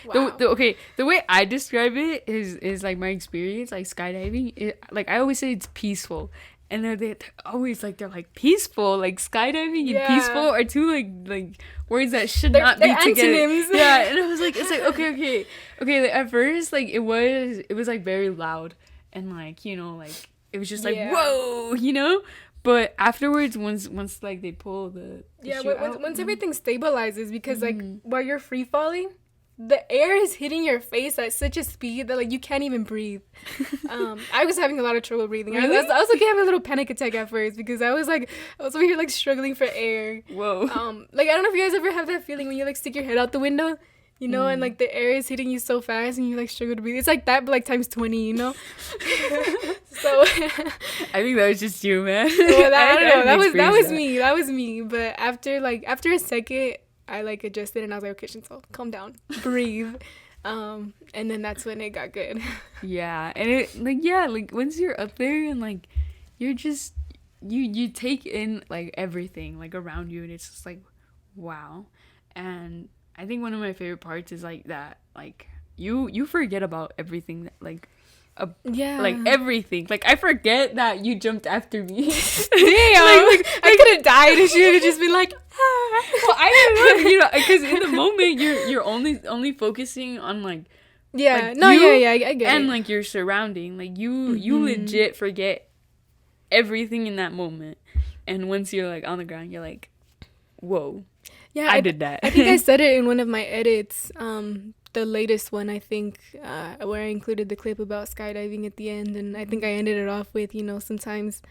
wow. The way I describe it is like my experience like skydiving. Like I always say it's peaceful, and they're always like they're like peaceful, like skydiving and peaceful are two like words that should not be together. Antonyms. Yeah, and I was like, it's like okay. Like, at first, like it was like very loud and like, you know, like it was just like whoa, you know. But afterwards, once like they pull the once everything stabilizes, because like while you're free falling, the air is hitting your face at such a speed that like you can't even breathe. I was having a lot of trouble breathing. Really? I was like having a little panic attack at first because I was over here like struggling for air. Whoa. Like I don't know if you guys ever have that feeling when you like stick your head out the window, you know, and like the air is hitting you so fast and you like struggle to breathe. It's like that, but like times 20, you know. So I think that was just you, man. Well, I don't know. That was me. But after a second, I like adjusted and I was like, okay, Chantal, calm down, breathe. And then that's when it got good. Yeah, and it like once you're up there and like you're just you take in like everything like around you, and it's just like wow. And I think one of my favorite parts is like that like you forget about everything that, like like everything. Like I forget that you jumped after me. Damn, like I could have died and she would have just been like, ah. Well, I don't know, you know, because in the moment you're only focusing on like I get and it. Like your surrounding, like you legit forget everything in that moment, and once you're like on the ground, you're like, whoa. Yeah, I did that. I think I said it in one of my edits. The latest one, I think, where I included the clip about skydiving at the end, and I think I ended it off with, you know, sometimes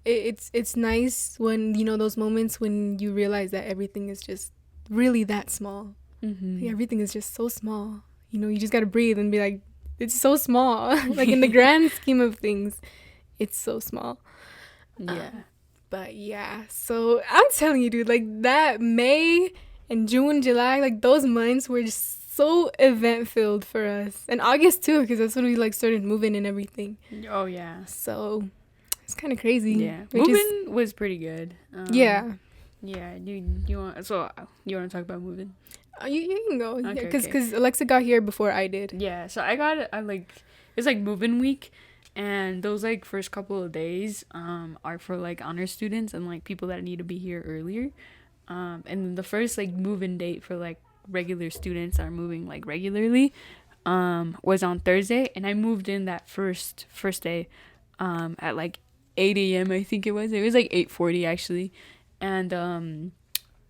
it's nice when, you know, those moments when you realize that everything is just really that small. Mm-hmm. Like, everything is just so small. You know, you just gotta breathe and be like, it's so small. Like, in the grand scheme of things, it's so small. Yeah. But yeah, so I'm telling you, dude, like that May and June, July, like those months were just so event filled for us. And August too, because that's when we like started moving and everything. Oh yeah. So it's kind of crazy. Yeah. Moving was pretty good. Yeah. Yeah. You want you want to talk about moving? You can go. Okay, Yeah, because Alexa got here before I did. Yeah. So I like it's like moving week. And those like first couple of days are for like honor students and like people that need to be here earlier. And the first like move-in date for like regular students that are moving like regularly was on Thursday, and I moved in that first day at like 8 a.m. I think it was. It was like 8:40 actually, and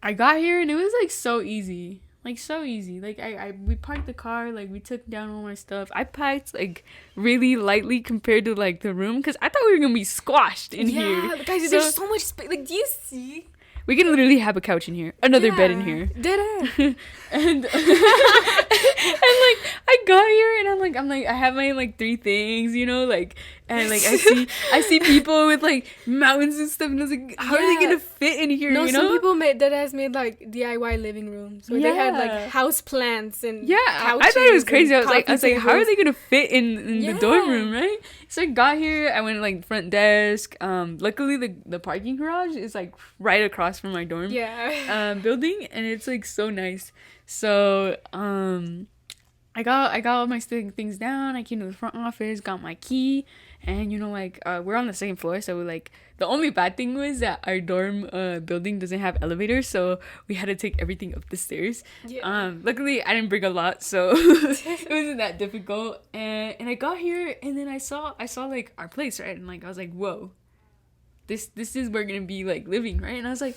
I got here and it was like so easy. Like so easy. Like we parked the car, like we took down all my stuff. I packed like really lightly compared to like the room because I thought we were gonna be squashed in here. Yeah, guys, there's so much space. Like, do you see? We can literally have a couch in here, another bed in here. Dead ass. and like I got here and I'm like I have my like 3 things, you know, like, and like I see people with like mountains and stuff, and I was like, how are they gonna fit in here? No, you know, some people made like DIY living rooms where they had like house plants and I thought it was crazy. I was like, how are they gonna fit in the dorm room, right? So I got here, I went like front desk. Luckily the parking garage is like right across from my dorm building, and it's like so nice. So I got all my things down. I came to the front office, got my key, and you know, like we're on the second floor, so like the only bad thing was that our dorm building doesn't have elevators, so we had to take everything up the stairs. Luckily I didn't bring a lot, so it wasn't that difficult. And I got here, and then I saw like our place, right? And like I was like, whoa, this is where we're gonna be like living, right? And I was like,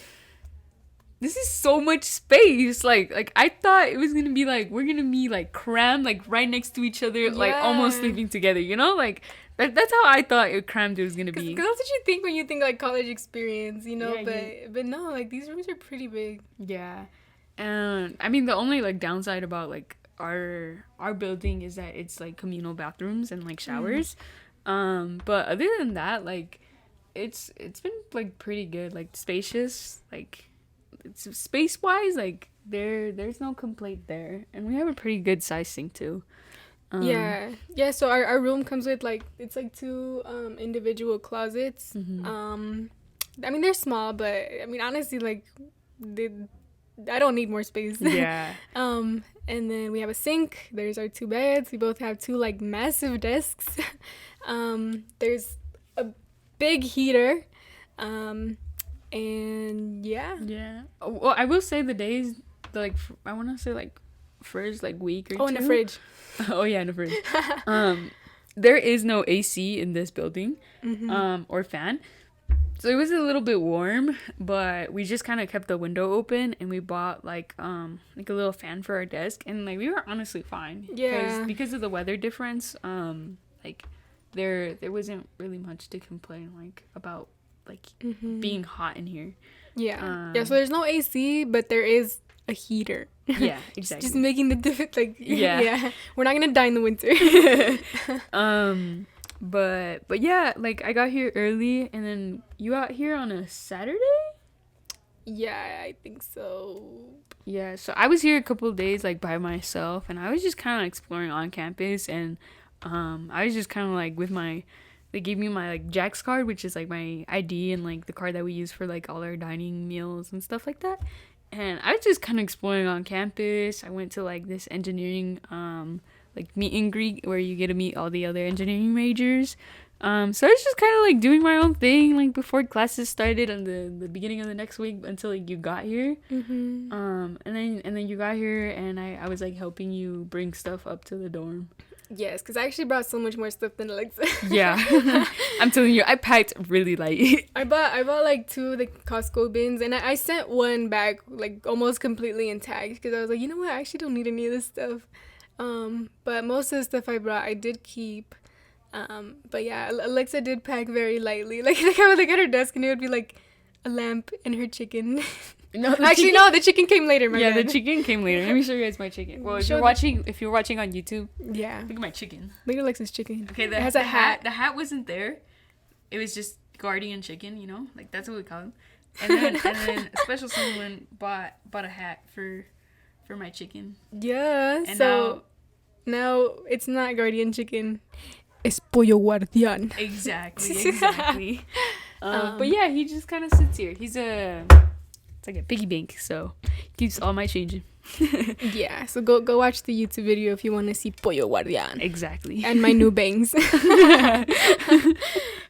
this is so much space. Like I thought it was gonna be like we're gonna be like crammed like right next to each other, like almost sleeping together, you know, like that's how I thought it was gonna be. Because that's what you think when you think like college experience, you know. But no, like these rooms are pretty big. Yeah, and I mean the only like downside about like our building is that it's like communal bathrooms and like showers. But other than that, like it's been like pretty good, like spacious, like. It's space wise, like there's no complaint there, and we have a pretty good size sink too. So our room comes with like it's like 2 individual closets. I mean they're small, but I mean honestly like I don't need more space. And then we have a sink. There's our 2 beds. We both have 2 like massive desks. There's a big heater. And yeah. Well, I will say the days, like I want to say like first like week or 2. In the fridge. Oh yeah, in the fridge. There is no AC in this building, or fan, so it was a little bit warm. But we just kind of kept the window open, and we bought like a little fan for our desk, and like we were honestly fine. Yeah. Because of the weather difference, like there wasn't really much to complain like about. Like being hot in here. So there's no AC, but there is a heater. Yeah, exactly. Just making the difference. Like we're not gonna die in the winter. But yeah, like I got here early, and then you got here on a Saturday. Yeah, I think so. Yeah, so I was here a couple of days like by myself, and I was just kind of exploring on campus, and I was just kind of like with my. They gave me my like Jack's card, which is like my ID and like the card that we use for like all our dining meals and stuff like that. And I was just kind of exploring on campus. I went to like this engineering like meet and greet where you get to meet all the other engineering majors. So I was just kind of like doing my own thing like before classes started on the beginning of the next week until like you got here. And then you got here, and I was like helping you bring stuff up to the dorm. Yes, because I actually brought so much more stuff than Alexa. Yeah. I'm telling you, I packed really light. I bought like 2 of the Costco bins, and I sent one back like almost completely intact because I was like, you know what, I actually don't need any of this stuff. But most of the stuff I brought I did keep. But yeah, Alexa did pack very lightly. Like I would look at her desk and it would be like a lamp and her chicken. No, actually, no, the chicken came later. Yeah, the chicken came later. Let me show you guys my chicken. Well, if you're watching on YouTube, yeah, look at my chicken. Look at Alexa's chicken. Okay, it has a hat. The hat wasn't there. It was just guardian chicken, you know, like that's what we call him. And then a special someone bought a hat for my chicken. Yeah. And so now it's not guardian chicken. It's pollo guardian. Exactly. But yeah, he just kind of sits here. It's like a piggy bank, so keeps all my change. Yeah, so go watch the YouTube video if you want to see pollo guardian. Exactly. And my new bangs.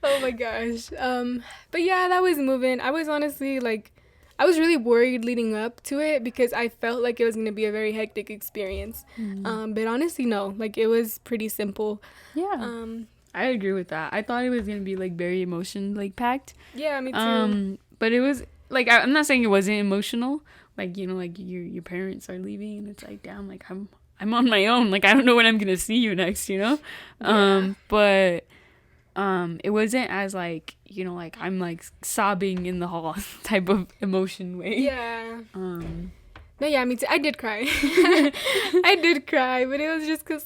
Oh my gosh. But yeah, that was moving. I was honestly like, I was really worried leading up to it because I felt like it was going to be a very hectic experience. But honestly, no, like it was pretty simple. Yeah. I agree with that. I thought it was going to be like very emotion like packed. Yeah, me too. But it was like, I'm not saying it wasn't emotional. Like, you know, like your parents are leaving and it's like, damn, like I'm on my own. Like, I don't know when I'm going to see you next, you know? Yeah. But it wasn't as like, you know, like I'm like sobbing in the hall type of emotion way. Yeah. No, yeah, me too. I did cry. I did cry, but it was just because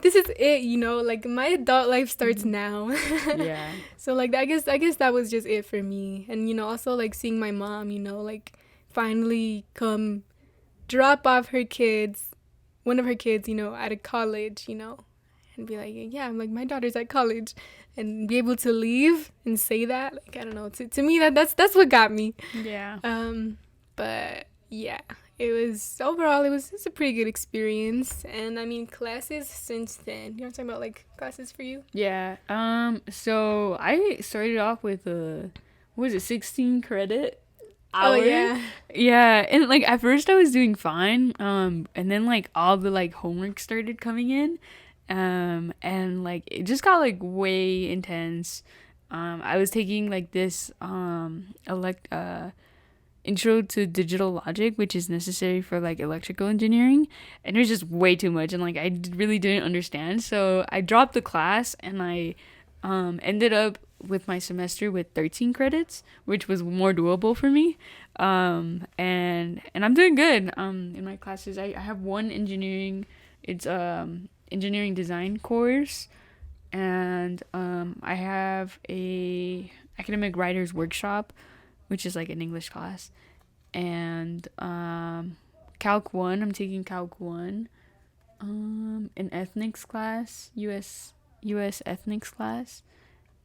this is it, you know, like my adult life starts now. Yeah. So like I guess that was just it for me. And you know, also like seeing my mom, you know, like finally come drop off one of her kids, you know, at a college, you know, and be like, yeah, I'm like, my daughter's at college, and be able to leave and say that, like, I don't know, to me that's what got me. Yeah. But yeah, it was a pretty good experience. And I mean, classes since then, you know what I'm talking about, like classes for you? Yeah. So I started off with 16 credit hour. Oh yeah. Yeah, and like at first I was doing fine. And then like all the like homework started coming in. And like it just got like way intense. I was taking like this intro to digital logic, which is necessary for like electrical engineering, and it was just way too much, and like I really didn't understand, so I dropped the class, and I ended up with my semester with 13 credits, which was more doable for me. And I'm doing good in my classes. I have one engineering, it's engineering design course, and I have a academic writers workshop, which is like an English class, and Calc 1, I'm taking Calc 1, an ethnics class, US ethnics class,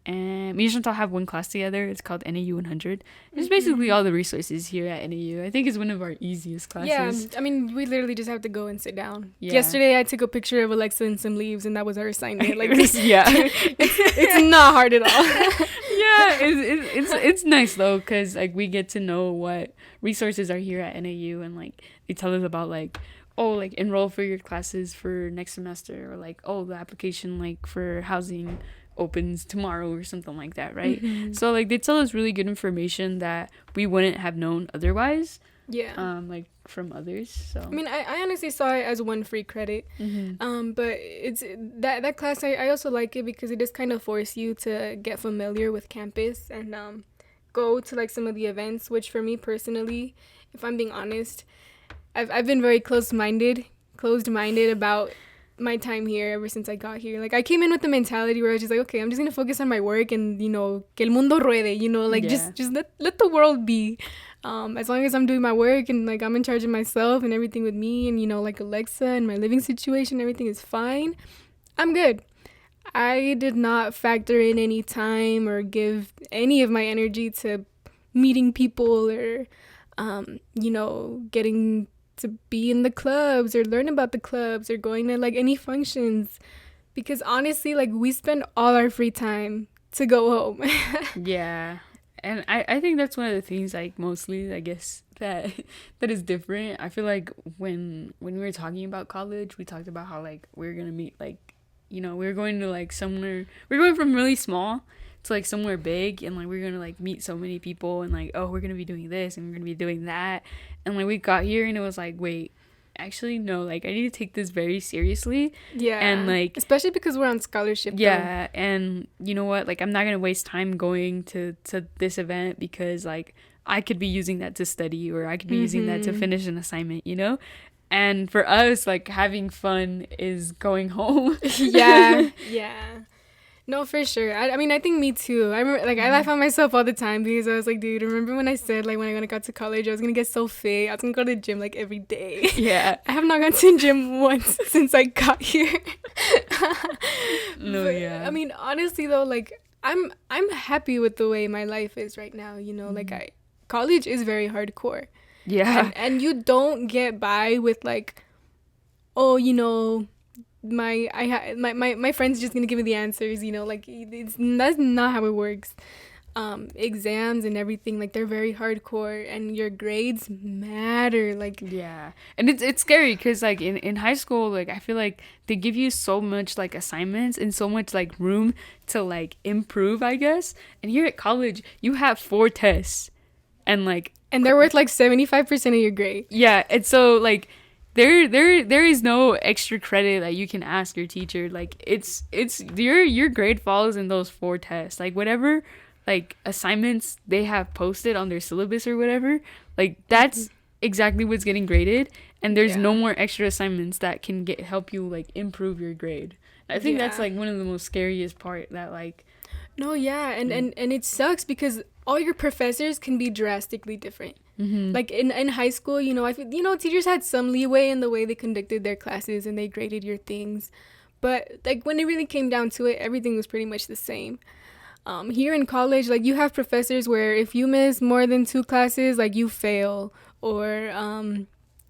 and me and Chantal have one class together. It's called NAU 100. It's basically all the resources here at NAU. I think it's one of our easiest classes. Yeah, I mean, we literally just have to go and sit down. Yeah. Yesterday, I took a picture of Alexa and some leaves, and that was our assignment. Like, yeah, it's not hard at all. Yeah, it's nice though, because like we get to know what resources are here at NAU, and like they tell us about like, oh, like enroll for your classes for next semester, or like, oh, the application like for housing opens tomorrow or something like that, right? Mm-hmm. So like they tell us really good information that we wouldn't have known otherwise. Yeah. Like from others. So I mean, I honestly saw it as one free credit. Mm-hmm. But it's that class, I also like it because it just kind of force you to get familiar with campus and go to like some of the events, which for me personally, if I'm being honest, I've been very closed-minded about my time here ever since I got here. Like I came in with the mentality where I was just like, okay, I'm just gonna focus on my work and, you know, que el mundo ruede, you know, like just let the world be. As long as I'm doing my work and like I'm in charge of myself and everything with me, and you know, like Alexa and my living situation, everything is fine, I'm good. I did not factor in any time or give any of my energy to meeting people or you know, getting to be in the clubs or learn about the clubs or going to like any functions, because honestly, like we spend all our free time to go home. Yeah. And I think that's one of the things, like mostly I guess that is different. I feel like when we were talking about college, we talked about how like we're gonna meet, like, you know, we're going to like somewhere, we're going from really small to like somewhere big, and like we're gonna like meet so many people, and like, oh, we're gonna be doing this and we're gonna be doing that, and like we got here and it was like, wait, actually no, like I need to take this very seriously. Yeah. And like, especially because we're on scholarship. Yeah, and you know what? Like I'm not gonna waste time going to this event because like I could be using that to study or I could be using that to finish an assignment, you know? And for us, like having fun is going home. Yeah. No, for sure. I mean, I think me too. I remember, like, I laugh at myself all the time because I was like, dude, remember when I said, like, when I got to college, I was going to get so fit. I was going to go to the gym, like, every day. Yeah. I have not gone to the gym once since I got here. No, but, yeah. I mean, honestly, though, like, I'm happy with the way my life is right now, you know? Like, college is very hardcore. Yeah. And you don't get by with, like, oh, you know, my friend's just gonna give me the answers, you know, like that's not how it works. Exams and everything, like they're very hardcore and your grades matter, like. Yeah, and it's scary because like in high school, like I feel like they give you so much like assignments and so much like room to like improve, I guess. And here at college you have 4 tests and they're worth like 75% of your grade. Yeah, and so like there is no extra credit that you can ask your teacher. Like it's your grade falls in those 4 tests. Like whatever like assignments they have posted on their syllabus or whatever, like that's exactly what's getting graded, and there's no more extra assignments that can help you like improve your grade. I think that's like one of the most scariest part that like. No, yeah, and it sucks because all your professors can be drastically different. Like in high school, you know, I feel, you know, teachers had some leeway in the way they conducted their classes and they graded your things, but like when it really came down to it, everything was pretty much the same. Here in college, like you have professors where if you miss more than 2 classes, like you fail, or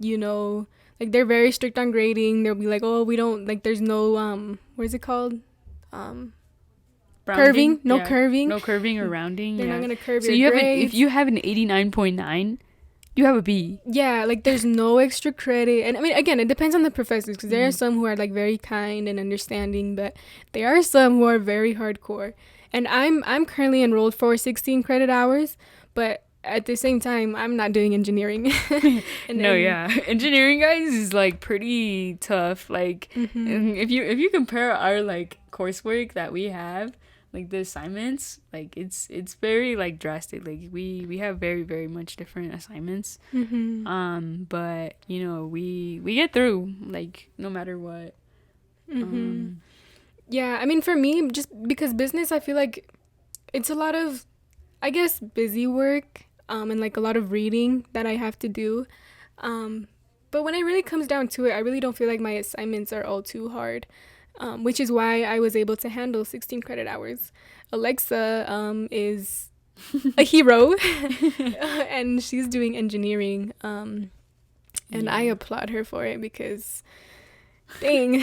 you know, like they're very strict on grading. They'll be like, oh, we don't, like there's no what is it called, curving, curving, no curving or rounding. They're not gonna curve so your you have grades. if you have an 89.9, you have a B. Yeah, like there's no extra credit. And I mean, again, it depends on the professors because there are some who are like very kind and understanding, but there are some who are very hardcore. And I'm currently enrolled for 16 credit hours, but at the same time, I'm not doing engineering. Engineering, guys, is like pretty tough. Like and if you compare our like coursework that we have, like the assignments, like it's very like drastic. Like we have very, very much different assignments. But you know, we get through like no matter what. Yeah, I mean, for me, just because business, I feel like it's a lot of, I guess, busy work, and like a lot of reading that I have to do. But when it really comes down to it, I really don't feel like my assignments are all too hard. Which is why I was able to handle 16 credit hours. Alexa is a hero, and she's doing engineering, and I applaud her for it because, dang,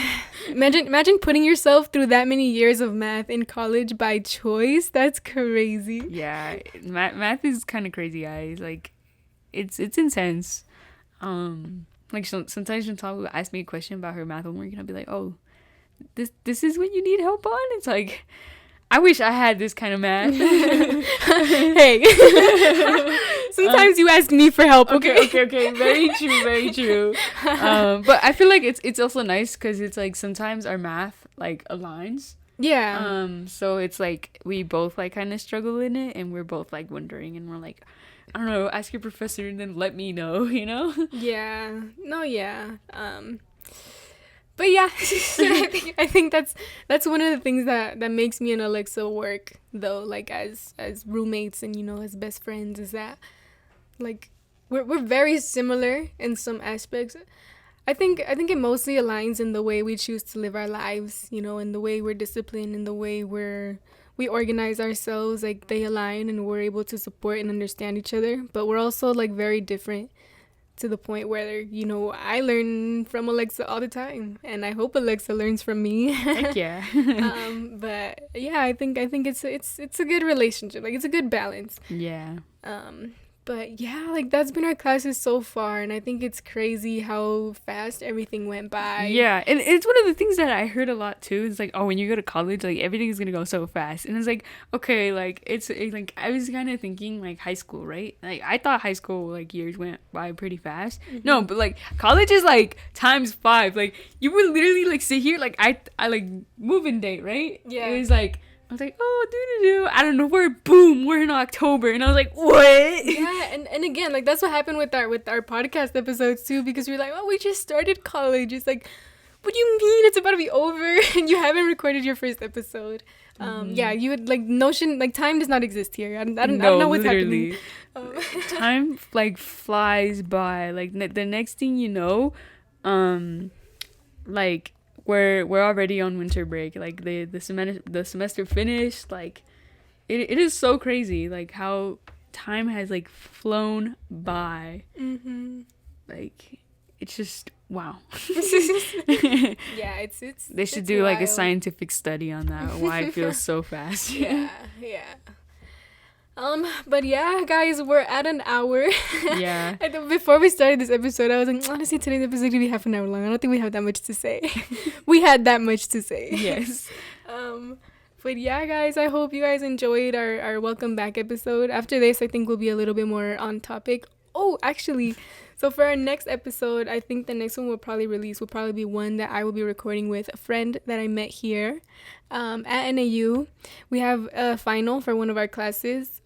imagine putting yourself through that many years of math in college by choice. That's crazy. Yeah, math is kind of crazy, guys. Like, it's intense. Like sometimes when Tom will ask me a question about her math homework, and I'll be like, oh. This is what you need help on? It's like, I wish I had this kind of math. Hey. Sometimes you ask me for help, okay? Okay. Very true. But I feel like it's also nice because it's like sometimes our math like aligns. Yeah. So it's like we both like kind of struggle in it, and we're both like wondering, and we're like, I don't know, ask your professor and then let me know, you know? Yeah. No, yeah. But yeah, I think that's one of the things that makes me and Alexa work though, like as roommates and, you know, as best friends, is that like we're very similar in some aspects. I think it mostly aligns in the way we choose to live our lives, you know, in the way we're disciplined, in the way we organize ourselves. Like they align and we're able to support and understand each other, but we're also like very different. To the point where, you know, I learn from Alexa all the time, and I hope Alexa learns from me. Heck yeah. But yeah, I think it's a good relationship. Like it's a good balance. Yeah. But But yeah, like that's been our classes so far, and I think it's crazy how fast everything went by. Yeah, and it's one of the things that I heard a lot too. It's like, oh, when you go to college, like everything is gonna go so fast, and it's like, okay, like like I was kind of thinking like high school, right? Like I thought high school like years went by pretty fast. Mm-hmm. No, but like college is like times 5. Like you would literally like sit here, like I like moving date, right? Yeah, it was like. I was like, oh, I don't know where. Boom, we're in October, and I was like, what? Yeah, and again, like that's what happened with our podcast episodes too, because we're like, oh, we just started college. It's like, what do you mean it's about to be over and you haven't recorded your first episode? Yeah, you would like notion like time does not exist here. I don't know what's literally. happening. Time like flies by. Like the next thing you know, like. We're already on winter break. Like the semester finished. Like it is so crazy. Like how time has like flown by. Mm-hmm. Like it's just wow. Yeah, it's they should do wild. Like a scientific study on that. Why it feels so fast. Yeah. But yeah, guys, we're at an hour. Yeah. Before we started this episode, I was like, honestly, today's episode is gonna be half an hour long. I don't think we have that much to say. We had that much to say. Yes. But yeah, guys, I hope you guys enjoyed our welcome back episode. After this, I think we'll be a little bit more on topic. Oh, actually, so for our next episode, I think the next one will probably be one that I will be recording with a friend that I met here at NAU. We have a final for one of our classes.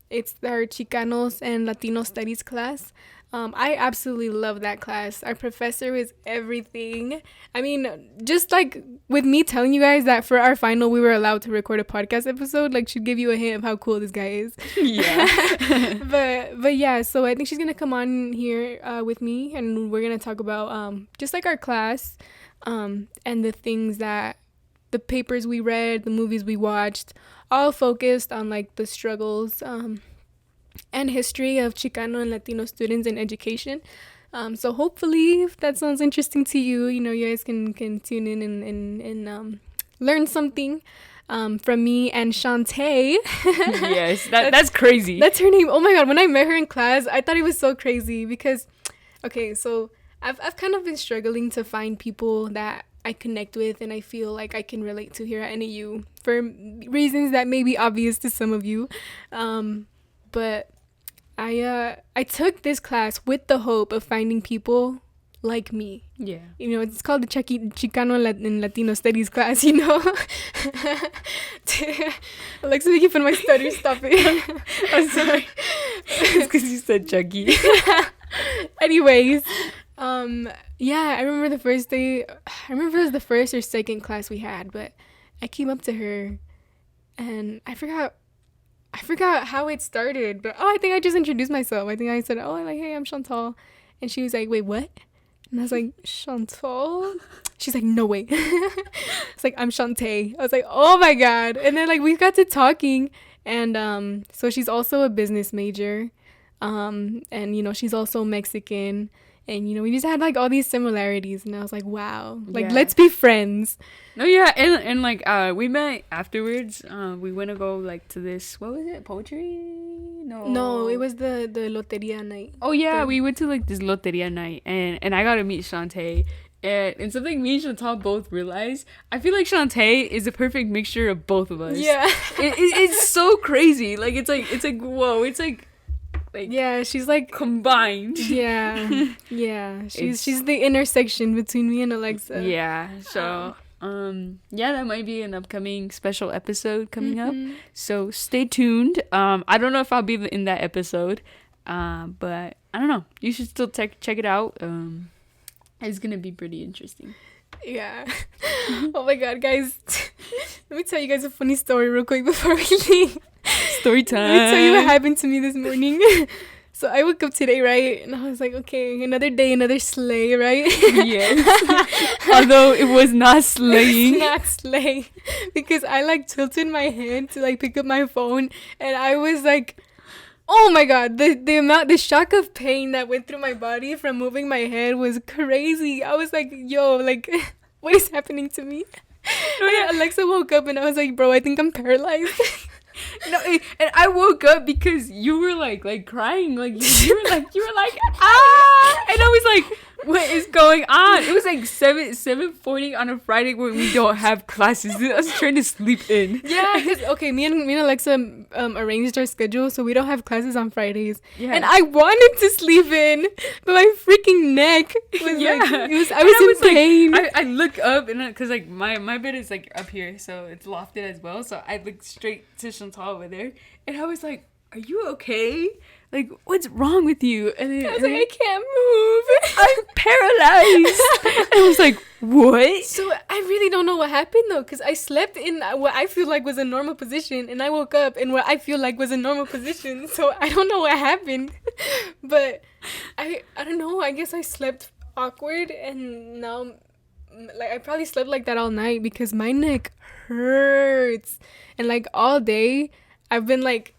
It's our Chicanos and Latino Studies class. I absolutely love that class. Our professor was everything. I mean, just like with me telling you guys that for our final we were allowed to record a podcast episode, like should give you a hint of how cool this guy is. Yeah. but yeah, so I think she's gonna come on here with me, and we're gonna talk about just like our class, and the things that the papers we read, the movies we watched, all focused on like the struggles and history of Chicano and Latino students in education. So hopefully, if that sounds interesting to you, you know, you guys can tune in and learn something from me and Shantae. Yes, that's crazy. That's her name. Oh my God, when I met her in class, I thought it was so crazy because, okay, so I've kind of been struggling to find people that I connect with and I feel like I can relate to here at NAU for reasons that may be obvious to some of you. But I took this class with the hope of finding people like me. Yeah. You know, it's called the Chicano and Latino Studies class, you know? Alexa, making fun of my stutter. Stop it. I'm sorry. It's because you said Chucky. Anyways, yeah, I remember the first day. I remember it was the first or second class we had, but I came up to her and I forgot how it started, but I think I just introduced myself. I think I said, like, hey, I'm Chantal. And she was like, wait, what? And I was like, Chantal? She's like, no way. It's like, I'm Shantae. I was like, oh my God. And then like we got to talking, and so she's also a business major, and you know, she's also Mexican. And, you know, we just had, like, all these similarities. And I was like, wow. Like, yeah. Let's be friends. No, yeah. And like, we met afterwards. We went to go, like, to this, what was it? Poetry? No, it was the Loteria night. Oh, yeah. We went to, like, this Loteria night. And I got to meet Shantae. And something me and Chantal both realized, I feel like Shantae is a perfect mixture of both of us. Yeah. It's so crazy. Like, it's like, whoa. It's like, yeah, she's like combined. Yeah. She's the intersection between me and Alexa. Yeah. So yeah, that might be an upcoming special episode coming up. So stay tuned. I don't know if I'll be in that episode, but I don't know. You should still check it out. It's gonna be pretty interesting. Yeah. Oh my God, guys. Let me tell you guys a funny story real quick before we leave. Story time. Let me tell you what happened to me this morning. So I woke up today, right? And I was like, okay, another day, another slay, right? Yes. Although it was not slaying. It's not slay. Because I like tilted my hand to like pick up my phone. And I was like, oh my God, the shock of pain that went through my body from moving my head was crazy. I was like, yo, like, what is happening to me? Oh, yeah. Alexa woke up and I was like, bro, I think I'm paralyzed. No, and I woke up because you were like crying, like you were like ah, and I was like, what is going on? It was like 7:40 on a Friday when we don't have classes. I was trying to sleep in. Yeah, because okay, me and Alexa arranged our schedule so we don't have classes on Fridays. Yeah. And I wanted to sleep in, but my freaking neck was I was in pain. Like, I look up and because like my bed is like up here, so it's lofted as well. So I looked straight to Chantal over there, and I was like, "Are you okay? Like, what's wrong with you?" And then, I was like, I can't move. I'm paralyzed. And I was like, what? So I really don't know what happened though, because I slept in what I feel like was a normal position, and I woke up in what I feel like was a normal position. So I don't know what happened, but I don't know. I guess I slept awkward, and now like I probably slept like that all night because my neck hurts, and like all day I've been like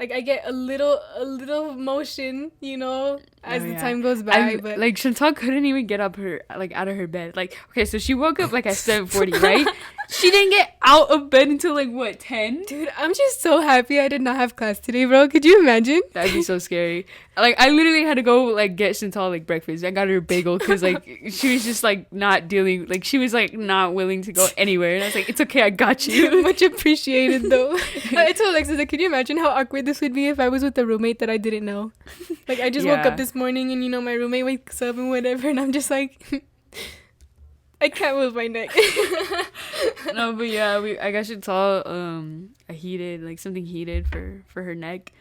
I get a little motion, you know, as the time goes by. But like Chantal couldn't even get up out of her bed. Like, okay, so she woke up like at 7:40, right? She didn't get out of bed until like what, 10? Dude, I'm just so happy I did not have class today, bro. Could you imagine? That'd be so scary. Like, I literally had to go like get Chantal like breakfast. I got her a bagel because like she was just like not dealing, like she was like not willing to go anywhere. And I was like, it's okay, I got you. Much appreciated though. I told Alexis, like, could you imagine how awkward this would be if I was with a roommate that I didn't know? Like, I just woke up this morning and, you know, my roommate wakes up and whatever, and I'm just like, I can't move my neck. No, but yeah, I got Chantal something heated for her neck.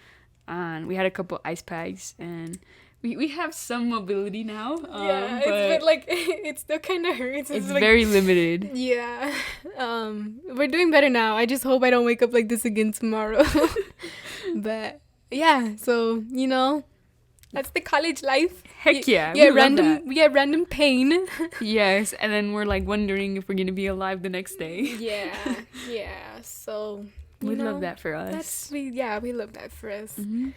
And we had a couple ice packs, and we have some mobility now. But like it still kind of hurts. It's like, very limited. Yeah. We're doing better now. I just hope I don't wake up like this again tomorrow. But yeah, so you know, that's the college life. Heck yeah. We get random pain. Yes, and then we're like wondering if we're gonna be alive the next day. Yeah. So we love that for us. We love that for us. Mm-hmm.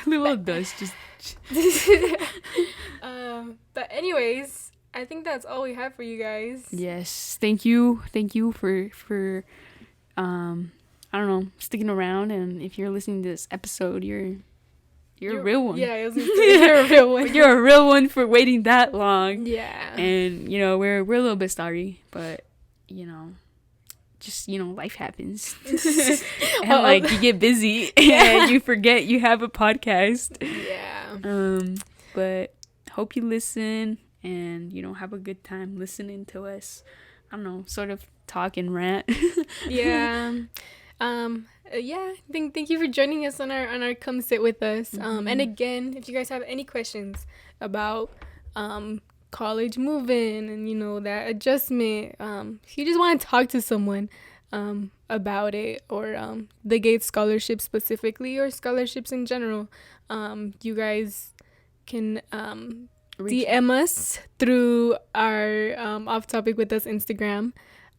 We love us. Just. But anyways, I think that's all we have for you guys. Yes, thank you for I don't know, sticking around, and if you're listening to this episode, you're a real one. Yeah, you're a real one. You're a real one for waiting that long. Yeah. And you know, we're a little bit sorry, but you know, just, you know, life happens. And like you get busy and you forget you have a podcast. Yeah. But hope you listen and, you know, have a good time listening to us. I don't know, sort of talk and rant. Yeah. Thank you for joining us on our Come Sit With Us. And again, if you guys have any questions about college moving and, you know, that adjustment, if you just want to talk to someone about it, or the Gates scholarship specifically, or scholarships in general, you guys can DM us through our Off Topic With Us Instagram.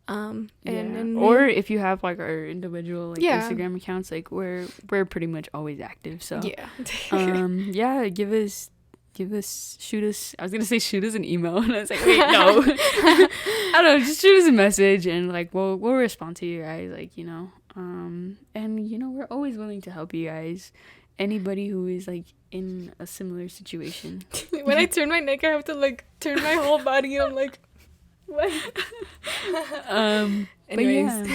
Or if you have like our individual Instagram accounts, like we're pretty much always active. So shoot us. I was gonna say shoot us an email, and I was like, wait, no. I don't know, just shoot us a message, and like we'll respond to you guys, like, you know. And you know, we're always willing to help you guys. Anybody who is like in a similar situation. When I turn my neck, I have to like turn my whole body. I'm like, what? Anyways.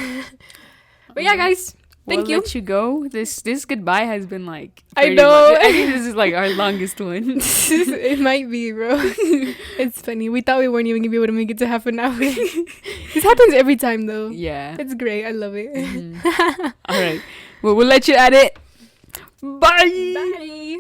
But yeah, guys. Thank you. We'll let you go. This goodbye has been like, I know. I think this is like our longest one. It might be, bro. It's funny. We thought we weren't even gonna be able to make it to half an hour. This happens every time though. Yeah. It's great. I love it. Mm-hmm. All right. Well, we'll let you at it. Bye. Bye.